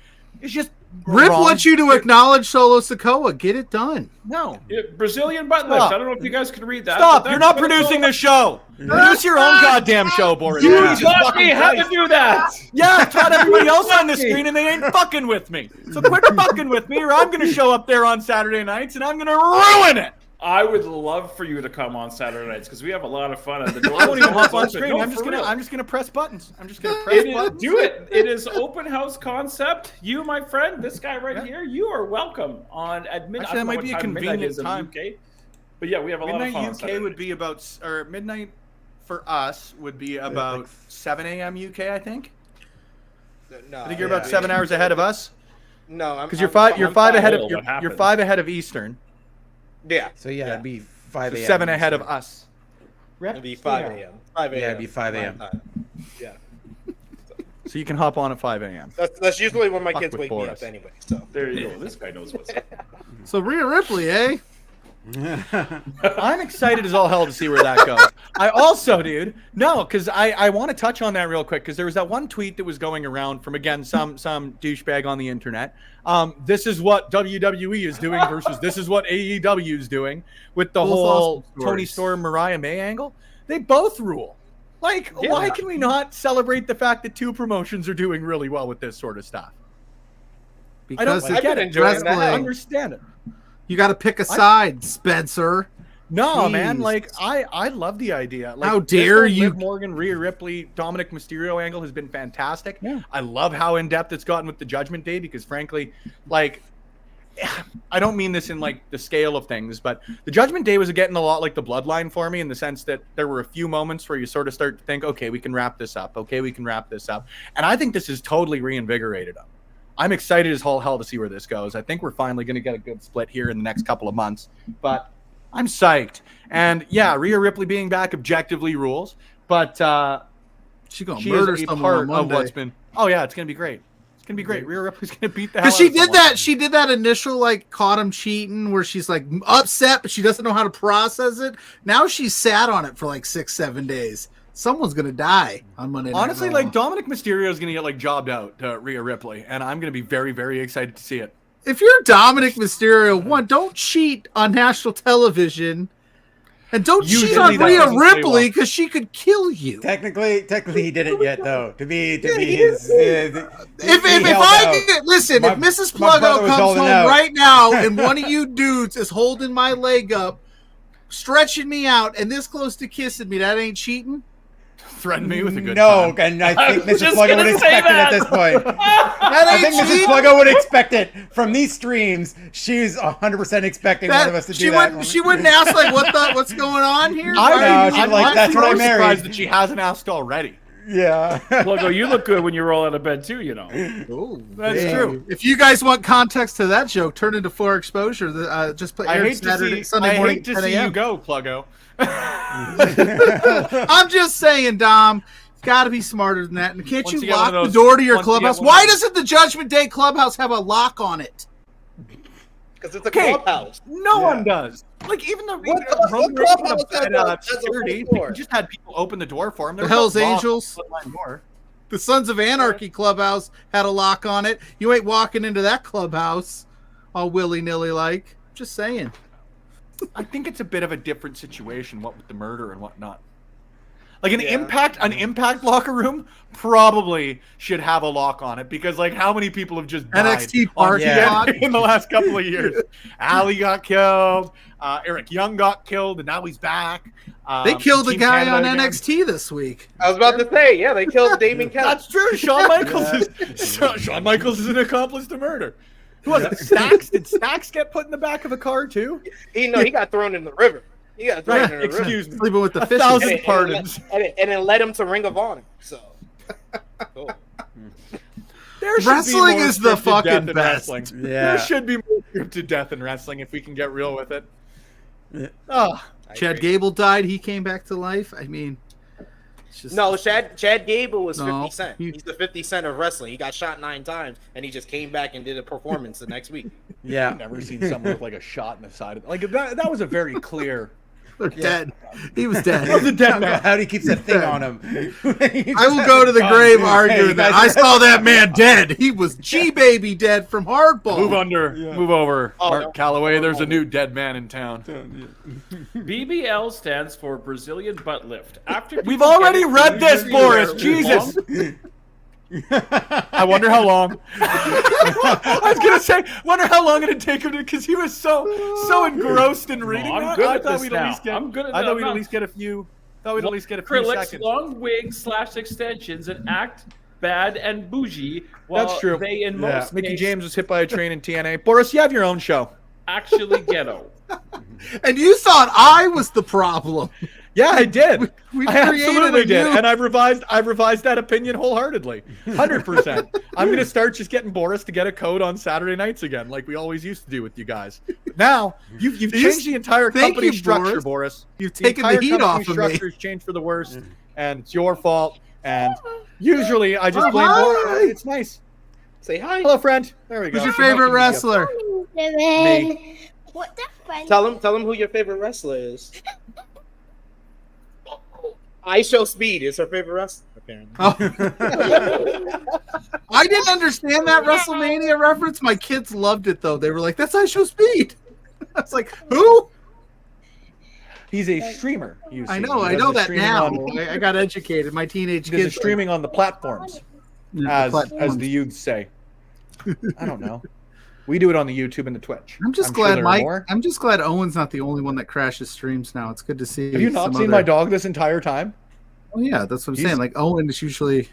Rip wrong. wants you to acknowledge Solo Sikoa. Get it done. No. Yeah, Brazilian butt lift. Stop. I don't know if you guys can read that. Stop! but You're that's not what it's producing all this show. Produce your own goddamn show, Boris. about. Jesus You taught fucking me how to Christ. do that. Yeah, I've taught everybody else on the screen, and they ain't fucking with me. So quit fucking with me, or I'm gonna show up there on Saturday nights, and I'm gonna ruin it. I would love for you to come on Saturday nights because we have a lot of fun. And the I won't even hop on open. screen. No, I'm just for real. gonna press buttons. I'm just gonna press It is, buttons. do it. It is open house concept. You, my friend, this guy right here, you are welcome on at midnight. Actually, that might be a convenient time. UK, but yeah, we have a lot of fun. Midnight on UK Saturday. would be about, or midnight for us would be about like 7 a.m. UK, I think. No, I think you're about 7 hours ahead of us No, because you're five ahead of What you're happened? 5 ahead of Eastern, Yeah, So yeah, it'd be 5 so a.m. 7 ahead of us. it'd be 5 a.m. 5 a.m. Yeah, it'd be 5 a.m. my time. Yeah, So you can hop on at 5 a.m. that's usually when my Fuck kids with wake me Boris. up anyway. So There you go. This guy knows what's up. So Rhea Ripley, eh? I'm excited as all hell to see where that goes. I also, dude, no, because I want to touch on that real quick because there was that one tweet that was going around from again some douchebag on the internet. This is what WWE is doing versus this is what AEW is doing with the Both whole awesome stories. Tony Storm Mariah May angle. They both rule. Like, why can we not celebrate the fact that two promotions are doing really well with this sort of stuff? I don't Because I've get been it. enjoying Wrestling. that. I understand it. you got to pick a side, Spencer. No, man. Jeez. Like I love the idea. Like, How this dare whole you- Liv Morgan, Rhea Ripley, Dominic Mysterio angle has been fantastic. Yeah. I love how in depth it's gotten with the Judgment Day because, frankly, like I don't mean this in like the scale of things, but the Judgment Day was getting a lot like the Bloodline for me in the sense that there were a few moments where you sort of start to think, okay, we can wrap this up. Okay, we can wrap this up. And I think this has totally reinvigorated them. I'm excited as all hell to see where this goes. I think we're finally going to get a good split here in the next couple of months, but I'm psyched. And yeah, Rhea Ripley being back objectively rules, but She's gonna she murder is a someone part on of Monday. what's been. Oh yeah, it's gonna be great. It's gonna be great. Rhea Ripley's gonna beat the hell Because out she of did someone. that. She did that initial like caught him cheating, where she's like upset, but she doesn't know how to process it. Now she's sat on it for like 6-7 days. Someone's gonna die on Monday night. Honestly, Raw. like Dominic Mysterio is gonna get like jobbed out to Rhea Ripley, and I'm gonna be very, very excited to see it. if you're Dominic Mysterio, one, don't cheat on national television, and don't cheat Usually on that Rhea doesn't play Ripley well. because she could kill you. Technically, he didn't yet though. To be he his. If I get, listen, My- if Mrs. my brother Pluggo was comes holding home out. right now and one of you dudes is holding my leg up, stretching me out, and this close to kissing me, that ain't cheating. Threaten me with a good No, time. and I think was Mrs. just Pluggo would gonna say expect it at that. this point. That I think ain't Mrs. cheating. Pluggo would expect it from these streams. She's 100% expecting one of us to do she that. wouldn't. She wouldn't ask like what's going on here. Why know, are you- she's I'm like, that's honestly what I more married. surprised that she hasn't asked already. Yeah. Pluggo, you look good when you roll out of bed too. You know. Oh, That's dang. true. If you guys want context to that joke, turn into Full Exposure. Just play I aired hate to Saturday, see. Sunday I morning. hate to 10 see a.m. you go, Pluggo. I'm just saying, Dom. Got to be smarter than that. And can't Once you you get lock one of the those- door to your once you get clubhouse? one of Why those- doesn't the Judgment Day clubhouse have a lock on it? because it's a Okay. clubhouse. No Yeah. one does. Like even the What Roman the Reigns clubhouse had has a security. door? He just had people open the door for him. There The was Hells no lock on Angels? the bloodline door. The Sons of Anarchy clubhouse had a lock on it. You ain't walking into that clubhouse all willy-nilly like. Just saying. I think it's a bit of a different situation, what with the murder and whatnot. Like an Yeah. impact locker room probably should have a lock on it because like how many people have just died NXT on parking Yeah. lot. in the last couple of years? Ali got killed, Eric Young got killed, and now he's back. They killed the Team guy Canada on again. NXT this week. I was about to say, yeah, they killed Damon Kelly. That's true. Shawn Michaels Shawn Michaels is an accomplice to murder. Who was it? Stacks? Did Stacks get put in the back of a car too? He got thrown in the river. He got thrown in the river. Excuse me. Sleeping with the fishes. 1,000 And it- pardons. and it led him to Ring of Honor. So, cool. There should be Wrestling more is the scripted fucking death in best. wrestling. Yeah. There should be more scripted death in wrestling if we can get real with it. Oh, I Chad agree. Gable died. He came back to life. I mean, No, Chad Gable was No, 50 Cent. He's the 50 Cent of wrestling. He got shot 9 times, and he just came back and did a performance the next week. Yeah. I've never seen someone with like a shot in the side of like that was a very clear. They're dead. He was dead. He was a dead man. How do he keeps that thing on him? I will go to the grave arguing that I saw that man dead. He was G-Baby dead from Hardball. Move over. Oh, Mark no. Calloway, there's a new dead man in town. BBL stands for Brazilian butt lift. After We've people already get it, read this, usually Boris. they're Jesus. long. I wonder how long. I was gonna say, wonder how long it'd take him to, because he was so engrossed in reading I'm that. good I at thought this we'd now. at least get. I'm good at I that. thought we'd I'm at least get a few. Acrylics, Seconds. long wigs / extensions, and act bad and bougie. While That's true. They in Yeah. most Mickey cases James was hit by a train in TNA. Boris, you have your own show. actually ghetto. And you thought I was the problem. Yeah, I did. We I created absolutely a did, new- and I've revised that opinion wholeheartedly, 100%. I'm gonna start just getting Boris to get a code on Saturday nights again, like we always used to do with you guys. Now you've changed the entire Thank company you, structure, Boris. Boris. You've taken the entire heat company off of me. Structure's changed for the worst, and it's your fault. And usually I just blame Hi. Boris. It's nice. Say hi. Hello, friend. There we go. Who's your favorite wrestler? Me. What the friend? Tell him who your favorite wrestler is. I Show Speed is her favorite wrestler, apparently. Oh. I didn't understand that WrestleMania reference. My kids loved it though. They were like, "That's I Show Speed." I was like, "Who?" He's a streamer. I know Does the that streaming now. on- I got educated. My teenage He does the kids streaming on the platforms, as the youths say. I don't know. We do it on the YouTube and the Twitch. I'm just sure glad there are more. I'm just glad Owen's not the only one that crashes streams now. It's good to see. Have you not some seen other- my dog this entire time? Oh yeah, that's what I'm He's- saying. Like Owen is usually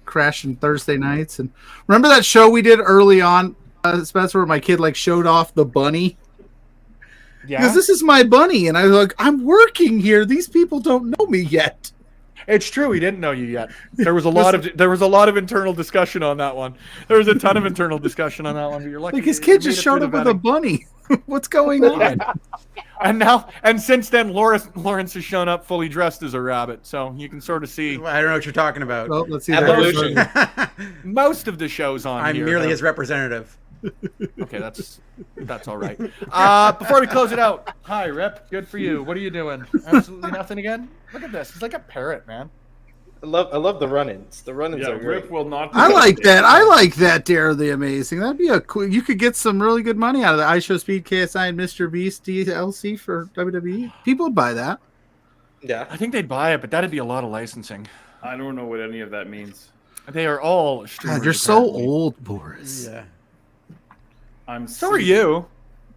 crashing Thursday nights. And remember that show we did early on, Spencer, where my kid like showed off the bunny? Yeah. Because this is my bunny, and I was like, I'm working here. These people don't know me yet. It's true. He didn't know you yet. There was a lot of internal discussion on that one. There was a ton of internal discussion on that one. But you're lucky. Like his you kid made just it showed through up the with a vetting. bunny. What's going on? And since then, Lawrence has shown up fully dressed as a rabbit. So you can sort of see I don't know what you're talking about. Well, let's see. Evolution. That. most of the shows on I'm here. merely have- his representative. Okay, that's all right. Before we close it out, hi Rip, good for you. What are you doing? Absolutely nothing again. Look at this. He's like a parrot, man. I love the run-ins. The run-ins Yeah, are great. Rip will not. I like that. I like that. Dare the Amazing. That'd be a cool. You could get some really good money out of that. I Show Speed, KSI, and Mr. Beast DLC for WWE. People would buy that. Yeah. I think they'd buy it, but that'd be a lot of licensing. I don't know what any of that means. They are all streamers. God, you're so apparently. old, Boris. Yeah. So are you.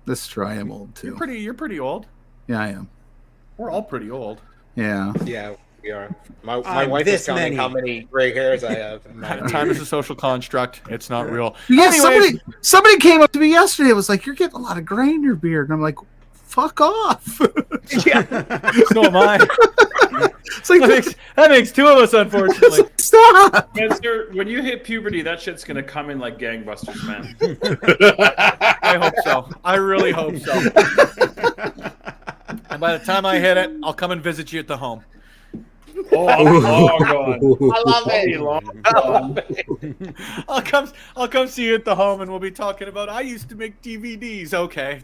This is true. I am old too. You're pretty old. Yeah, I am. We're all pretty old. Yeah. Yeah, we are. My I'm wife is this counting many. how many gray hairs I have. in my beard. Time is a social construct. It's not real. Yeah. Anyways, Somebody came up to me yesterday. It was like, "You're getting a lot of gray in your beard," and I'm like, "Fuck off." so am I. It's like, that makes two of us, unfortunately. stop. Spencer, when you hit puberty, that shit's gonna come in like gangbusters, man. I hope so. I really hope so. And by the time I hit it, I'll come and visit you at the home. Oh, I'm long gone. I love I'll be it. long I gone. love it. I'll come see you at the home, and we'll be talking about. I used to make DVDs. Okay.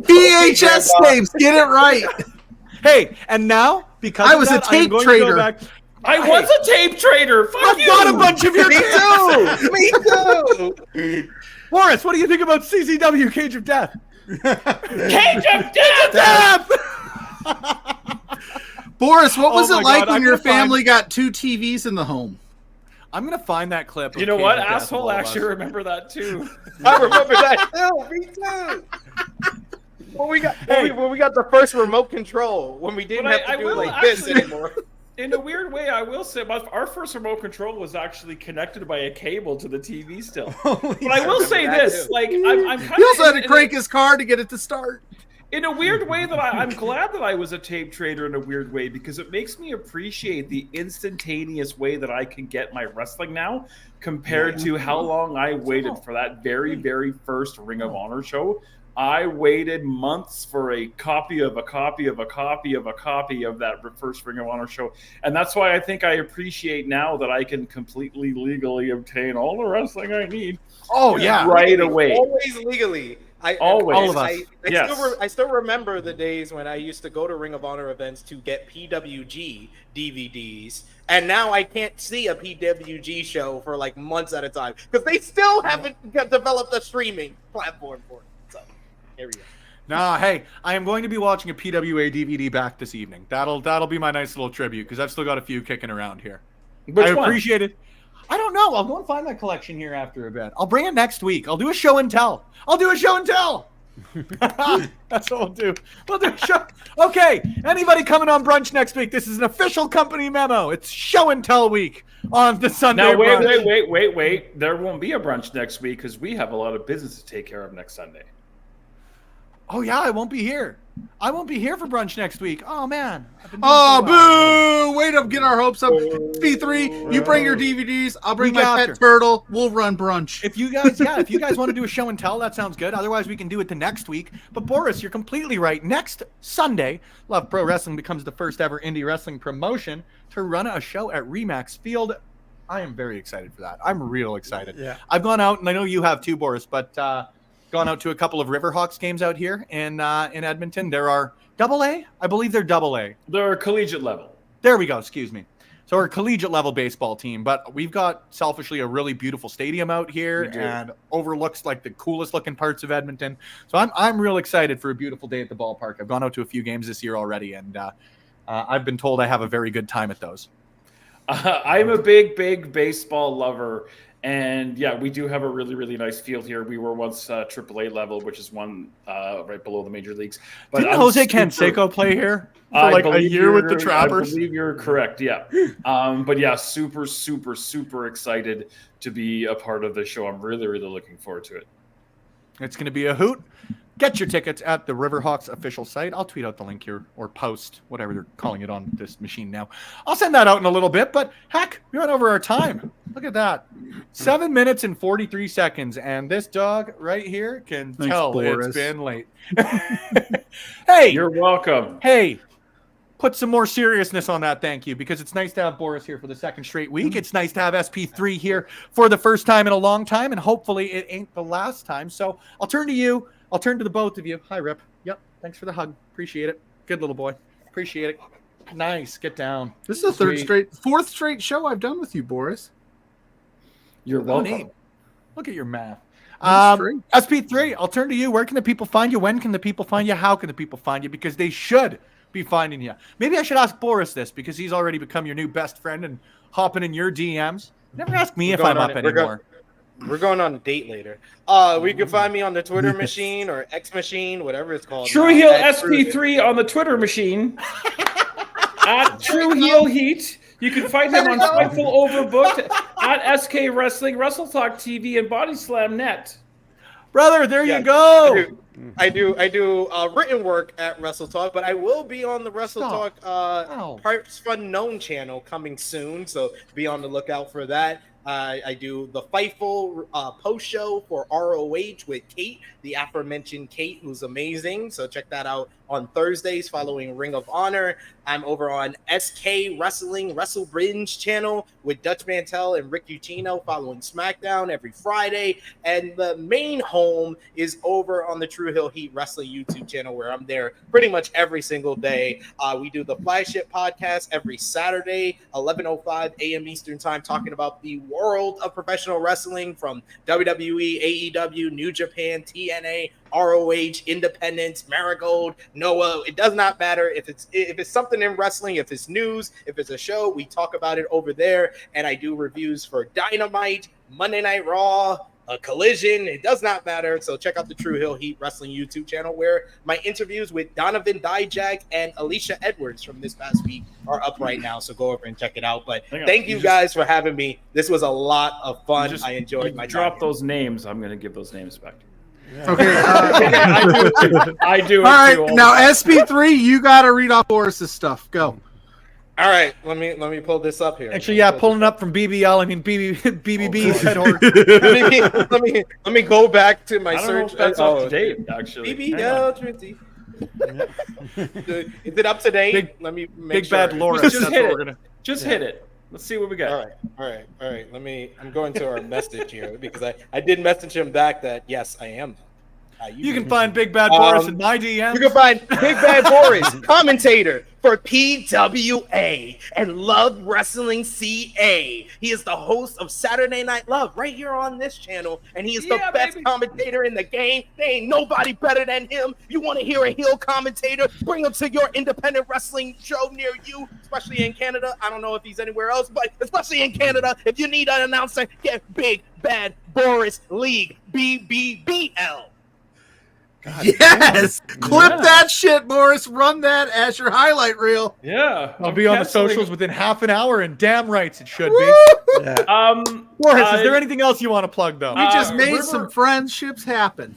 VHS tapes. Get it right. Hey, and now because I of was a that, I am tape going to go trader. back- I was a tape trader. Fuck I've you. got a bunch of your Me tapes. too. Me too. Morris, what do you think about CZW Cage of Death? Cage of Death. Boris, what was Oh it my like God, when I'm your gonna find- family got 2 TVs in the home? I'm gonna find that clip. Of You know Cage what, of Death of asshole? all of Actually, us. remember that too. I remember that too. Me too. When we got the first remote control, when we didn't But have to I do will like this actually- anymore. In a weird way, I will say, our first remote control was actually connected by a cable to the TV still. But I will say that this, too. like, I'm kind He also had of to crank his car to get it to start. in a weird way that I'm glad that I was a tape trader in a weird way, because it makes me appreciate the instantaneous way that I can get my wrestling now compared to how long I waited for that very, very first Ring of Honor show I waited months for a copy of a copy of a copy of a copy of that first Ring of Honor show. And that's why I think I appreciate now that I can completely legally obtain all the wrestling I need. Oh, yeah. Right away. Always legally. Always. All of us. I still remember the days when I used to go to Ring of Honor events to get PWG DVDs, and now I can't see a PWG show for like months at a time because they still haven't developed a streaming platform for it. So here we go. Nah, hey, I am going to be watching a PWA DVD back this evening. That'll be my nice little tribute because I've still got a few kicking around here. Which I one? appreciate it. I don't know. I'll go and find my collection here after a bit. I'll bring it next week. I'll do a show and tell. That's what we'll do. We'll do a show. Okay. Anybody coming on Brunch next week? This is an official company memo. It's show and tell week on the Sunday. Now, brunch. wait. There won't be a brunch next week because we have a lot of business to take care of next Sunday. Oh, yeah. I won't be here. I won't be here for brunch next week. Oh, man. Oh, boo! Way to get our hopes up. SP3, you bring your DVDs. I'll bring Week my after. pet turtle. We'll run Brunch. If you guys want to do a show and tell, that sounds good. Otherwise, we can do it the next week. But Boris, you're completely right. Next Sunday, Love Pro Wrestling becomes the first ever indie wrestling promotion to run a show at Remax Field. I am very excited for that. I'm real excited. Yeah. I've gone out, and I know you have too, Boris, but gone out to a couple of Riverhawks games out here in Edmonton. There are AA. I believe they're AA. They're collegiate level. There we go. Excuse me. So we're a collegiate level baseball team, but we've got selfishly a really beautiful stadium out here and overlooks like the coolest looking parts of Edmonton. So I'm real excited for a beautiful day at the ballpark. I've gone out to a few games this year already, and I've been told I have a very good time at those. I'm a big baseball lover. And yeah, we do have a really, really nice field here. We were once AAA level, which is one right below the major leagues. But Didn't Jose Canseco play here for like a year with the Trappers? I believe you're correct, yeah. But yeah, super excited to be a part of the show. I'm really, really looking forward to it. It's going to be a hoot. Get your tickets at the Riverhawks official site. I'll tweet out the link here, or post, whatever they're calling it on this machine now. I'll send that out in a little bit, but heck, we went over our time. Look at that. 7 minutes and 43 seconds, and this dog right here can tell Boris. It's been late. Hey! You're welcome. Hey! Put some more seriousness on that, thank you, because it's nice to have Boris here for the second straight week. It's nice to have SP3 here for the first time in a long time, and hopefully it ain't the last time. So I'll turn to you. I'll turn to the both of you. Hi, Rip. Yep. Thanks for the hug. Appreciate it. Good little boy. Appreciate it. Nice. Get down. This is the fourth straight show I've done with you, Boris. You're welcome. Look at your math. Straight. SP3, I'll turn to you. Where can the people find you? When can the people find you? How can the people find you? Because they should be finding you. Maybe I should ask Boris this because he's already become your new best friend and hopping in your DMs. Never ask me if I'm up anymore. We're going on a date later. We can find me on the Twitter machine or X machine, whatever it's called. True Heel SP3 on the Twitter machine. At True Heel Heat. You can find him on Fightful Overbooked, at SK Wrestling, Wrestle Talk TV, and Body Slam Net. Brother, there you go. I do written work at Wrestle Talk, but I will be on the Wrestle Talk Parts Fun Known channel coming soon, so be on the lookout for that. I do the Fightful post show for ROH with Kate, the aforementioned Kate, who's amazing. So check that out on Thursdays following Ring of Honor. I'm over on SK Wrestling Wrestle Binge channel with Dutch Mantel and Rick Ucchino following SmackDown every Friday. And the main home is over on the True Hill Heat Wrestling YouTube channel, where I'm there pretty much every single day. We do the Flagship podcast every Saturday, 11:05 a.m. Eastern Time, talking about the world of professional wrestling from WWE, AEW, New Japan, TNA, ROH, Independence, Marigold, Noah. It does not matter if it's something in wrestling, if it's news, if it's a show, we talk about it over there. And I do reviews for Dynamite, Monday Night Raw, a Collision. It does not matter. So check out the True Hill Heat Wrestling YouTube channel, where my interviews with Donovan Dijak and Alicia Edwards from this past week are up right now. So go over and check it out. But thank you guys for having me. This was a lot of fun. I enjoyed my time. Drop those names. I'm going to give those names back to you. Okay. I do. All right. Now, SP3, you got to read off Boris's stuff. Go. All right, let me pull this up here. Actually, yeah, pulling up from BBL. I mean BBB said let me go back to my I don't know search. if that's up to date, actually. BBL Trinity. Is it up to date? Let me make big sure. bad Laurence. Just hit it. Just hit it. Let's see what we got. All right. I'm going to our message here because I did message him back that yes, I am. You can find Big Bad Boris in my DM. You can find Big Bad Boris, commentator for PWA and Love Wrestling CA. He is the host of Saturday Night Love right here on this channel, and he is the best commentator in the game. There ain't nobody better than him. You want to hear a heel commentator? Bring him to your independent wrestling show near you, especially in Canada. I don't know if he's anywhere else, but especially in Canada, if you need an announcer, get Big Bad Boris League, BBBL. God, yes, clip that shit, Boris. Run that as your highlight reel. Yeah, I'll be on the socials within half an hour, and damn rights it should be. Yeah. Boris, is there anything else you want to plug though? We just made some friendships happen.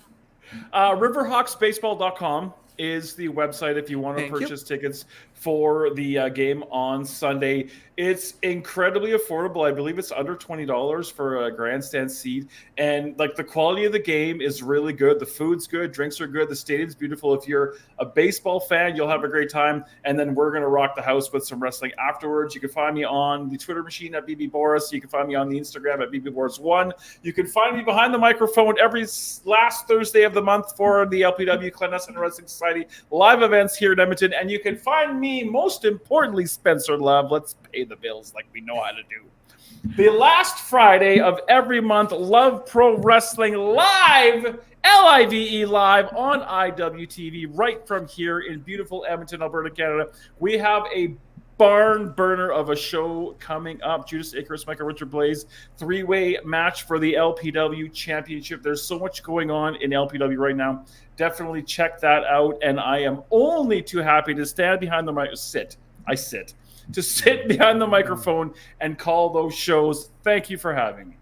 Riverhawksbaseball.com is the website if you want to purchase tickets for the game on Sunday. It's incredibly affordable. I believe it's under $20 for a grandstand seat. And like the quality of the game is really good. The food's good. Drinks are good. The stadium's beautiful. If you're a baseball fan, you'll have a great time. And then we're going to rock the house with some wrestling afterwards. You can find me on the Twitter machine at BB Boris. You can find me on the Instagram at BB Boris1. You can find me behind the microphone every last Thursday of the month for the LPW Clandestine Wrestling Society live events here in Edmonton. And you can find me, most importantly, Spencer Love. Let's pay the bills like we know how to do. The last Friday of every month, Love Pro Wrestling live, LIVE live on IWTV, right from here in beautiful Edmonton, Alberta, Canada. We have a barn burner of a show coming up. Judas Icarus, Michael Richard Blaze, three-way match for the LPW Championship. There's so much going on in LPW right now. Definitely check that out. And I am only too happy to stand behind the mic. To sit behind the microphone and call those shows. Thank you for having me.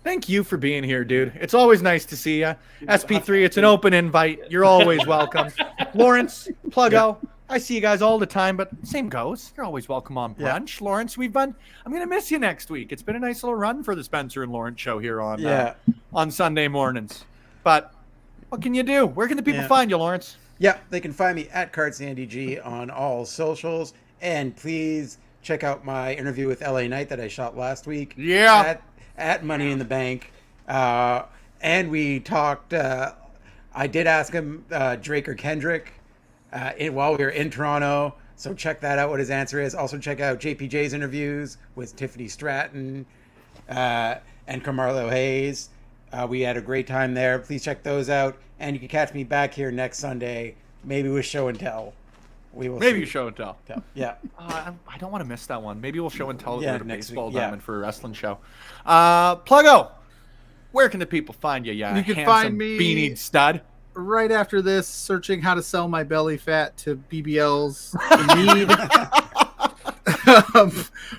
Thank you for being here, dude. It's always nice to see you. SP3, it's an open invite. You're always welcome. Laurence, Pluggo, I see you guys all the time, but same goes. You're always welcome on Brunch. Laurence, I'm going to miss you next week. It's been a nice little run for the Spencer and Laurence show here on Sunday mornings. But what can you do? Where can the people find you, Laurence? Yeah, they can find me at CartSandyG on all socials. And please check out my interview with LA Knight that I shot last week. Yeah. At Money in the Bank. And we talked, I did ask him Drake or Kendrick while we were in Toronto. So check that out, what his answer is. Also check out JPJ's interviews with Tiffany Stratton and Carmelo Hayes. We had a great time there. Please check those out. And you can catch me back here next Sunday, maybe with Show and Tell. We will maybe Show and Tell. Yeah. I don't want to miss that one. Maybe we'll Show and Tell at a baseball week, diamond for a wrestling show. Pluggo, where can the people find you? Yeah, you can find me beanie stud. Right after this, searching how to sell my belly fat to BBLs in need.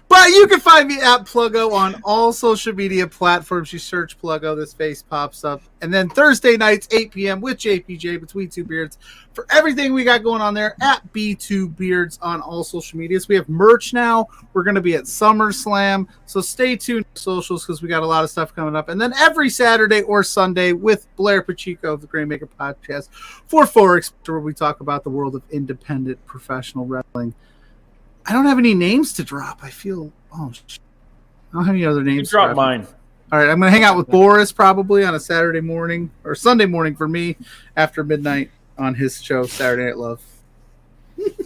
But you can find me at Pluggo on all social media platforms. You search Pluggo, this face pops up. And then Thursday nights, 8 p.m. with JPJ, Between Two Beards. For everything we got going on there, at B2Beards on all social medias. We have merch now. We're going to be at SummerSlam. So stay tuned to socials because we got a lot of stuff coming up. And then every Saturday or Sunday with Blair Pacheco of the Grainmaker Podcast for Forex, where we talk about the world of independent professional wrestling. I don't have any names to drop. I don't have any other names. You drop mine. All right, I'm going to hang out with Boris probably on a Saturday morning or Sunday morning for me after midnight on his show, Saturday Night Love.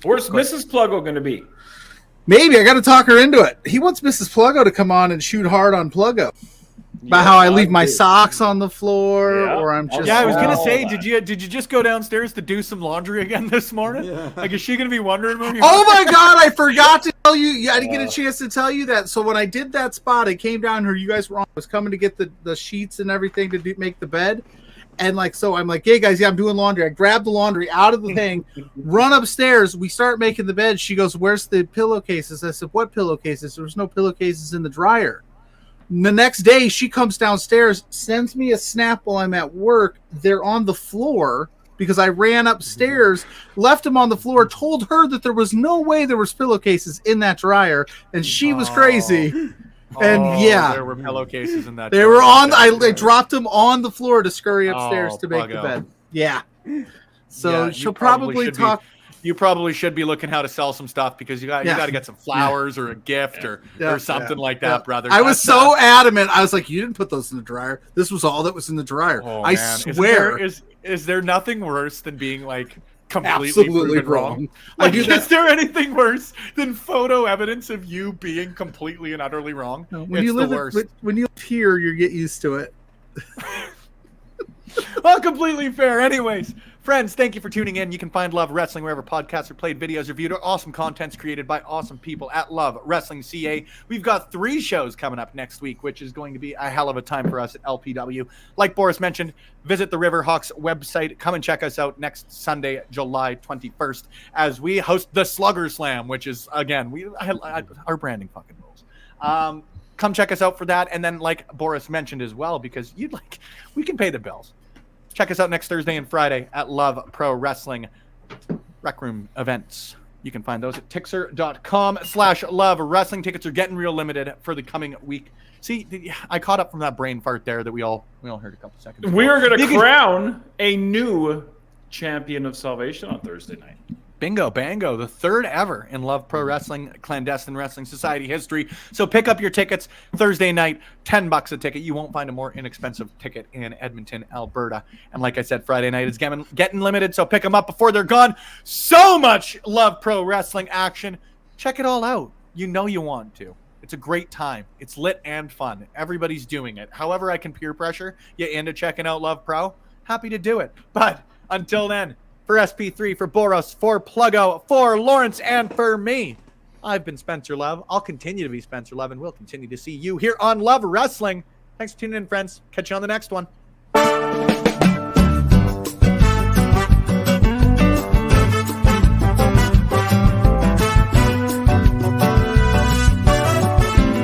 Where's Mrs. Pluggo going to be? Maybe. I got to talk her into it. He wants Mrs. Pluggo to come on and shoot hard on Pluggo. About how I leave my socks on the floor, or I'm just. Yeah, I was gonna say, did you just go downstairs to do some laundry again this morning? Yeah. Like, is she gonna be wondering when you're? Oh my God! I forgot to tell you. I didn't get a chance to tell you that. So when I did that spot, I came down here. You guys were on. I was coming to get the sheets and everything to make the bed, and so I'm like, hey guys, I'm doing laundry. I grabbed the laundry out of the thing, run upstairs. We start making the bed. She goes, "Where's the pillowcases?" I said, "What pillowcases?" There was no pillowcases in the dryer. The next day, she comes downstairs, sends me a snap while I'm at work. They're on the floor because I ran upstairs, left them on the floor, told her that there was no way there was pillowcases in that dryer, and she was crazy. And yeah, there were pillowcases in that. They were on. I dropped them on the floor to scurry upstairs to make the bed. Yeah. So Yeah, she'll probably talk. You probably should be looking how to sell some stuff because you got to get some flowers or a gift or something like that, brother. I was so adamant. I was like, you didn't put those in the dryer. This was all that was in the dryer. Oh, I man. swear. Is there nothing worse than being like completely absolutely wrong? Like, is there anything worse than photo evidence of you being completely and utterly wrong? No, when you live here, you get used to it. Well, completely fair. Anyways, friends, thank you for tuning in. You can find Love Wrestling wherever podcasts are played, videos reviewed, or awesome contents created by awesome people at Love Wrestling CA. We've got 3 shows coming up next week, which is going to be a hell of a time for us at LPW. Like Boris mentioned, visit the Riverhawks website. Come and check us out next Sunday, July 21st, as we host the Slugger Slam, which is, again, our branding fucking rules. Come check us out for that. And then, like Boris mentioned as well, because we can pay the bills. Check us out next Thursday and Friday at Love Pro Wrestling Rec Room events. You can find those at Tixer.com/Love Wrestling. Tickets are getting real limited for the coming week. See, I caught up from that brain fart there that we all heard a couple seconds ago. We are going to crown a new champion of Salvation on Thursday night. Bingo, bango, the 3rd ever in Love Pro Wrestling Clandestine Wrestling Society history. So pick up your tickets Thursday night, $10 a ticket. You won't find a more inexpensive ticket in Edmonton, Alberta. And like I said, Friday night is getting limited, so pick them up before they're gone. So much Love Pro Wrestling action. Check it all out. You know you want to. It's a great time. It's lit and fun. Everybody's doing it. However I can peer pressure you into checking out Love Pro, happy to do it. But until then, for SP3, for Boros, for Pluggo, for Lawrence, and for me, I've been Spencer Love. I'll continue to be Spencer Love, and we'll continue to see you here on Love Wrestling. Thanks for tuning in, friends. Catch you on the next one.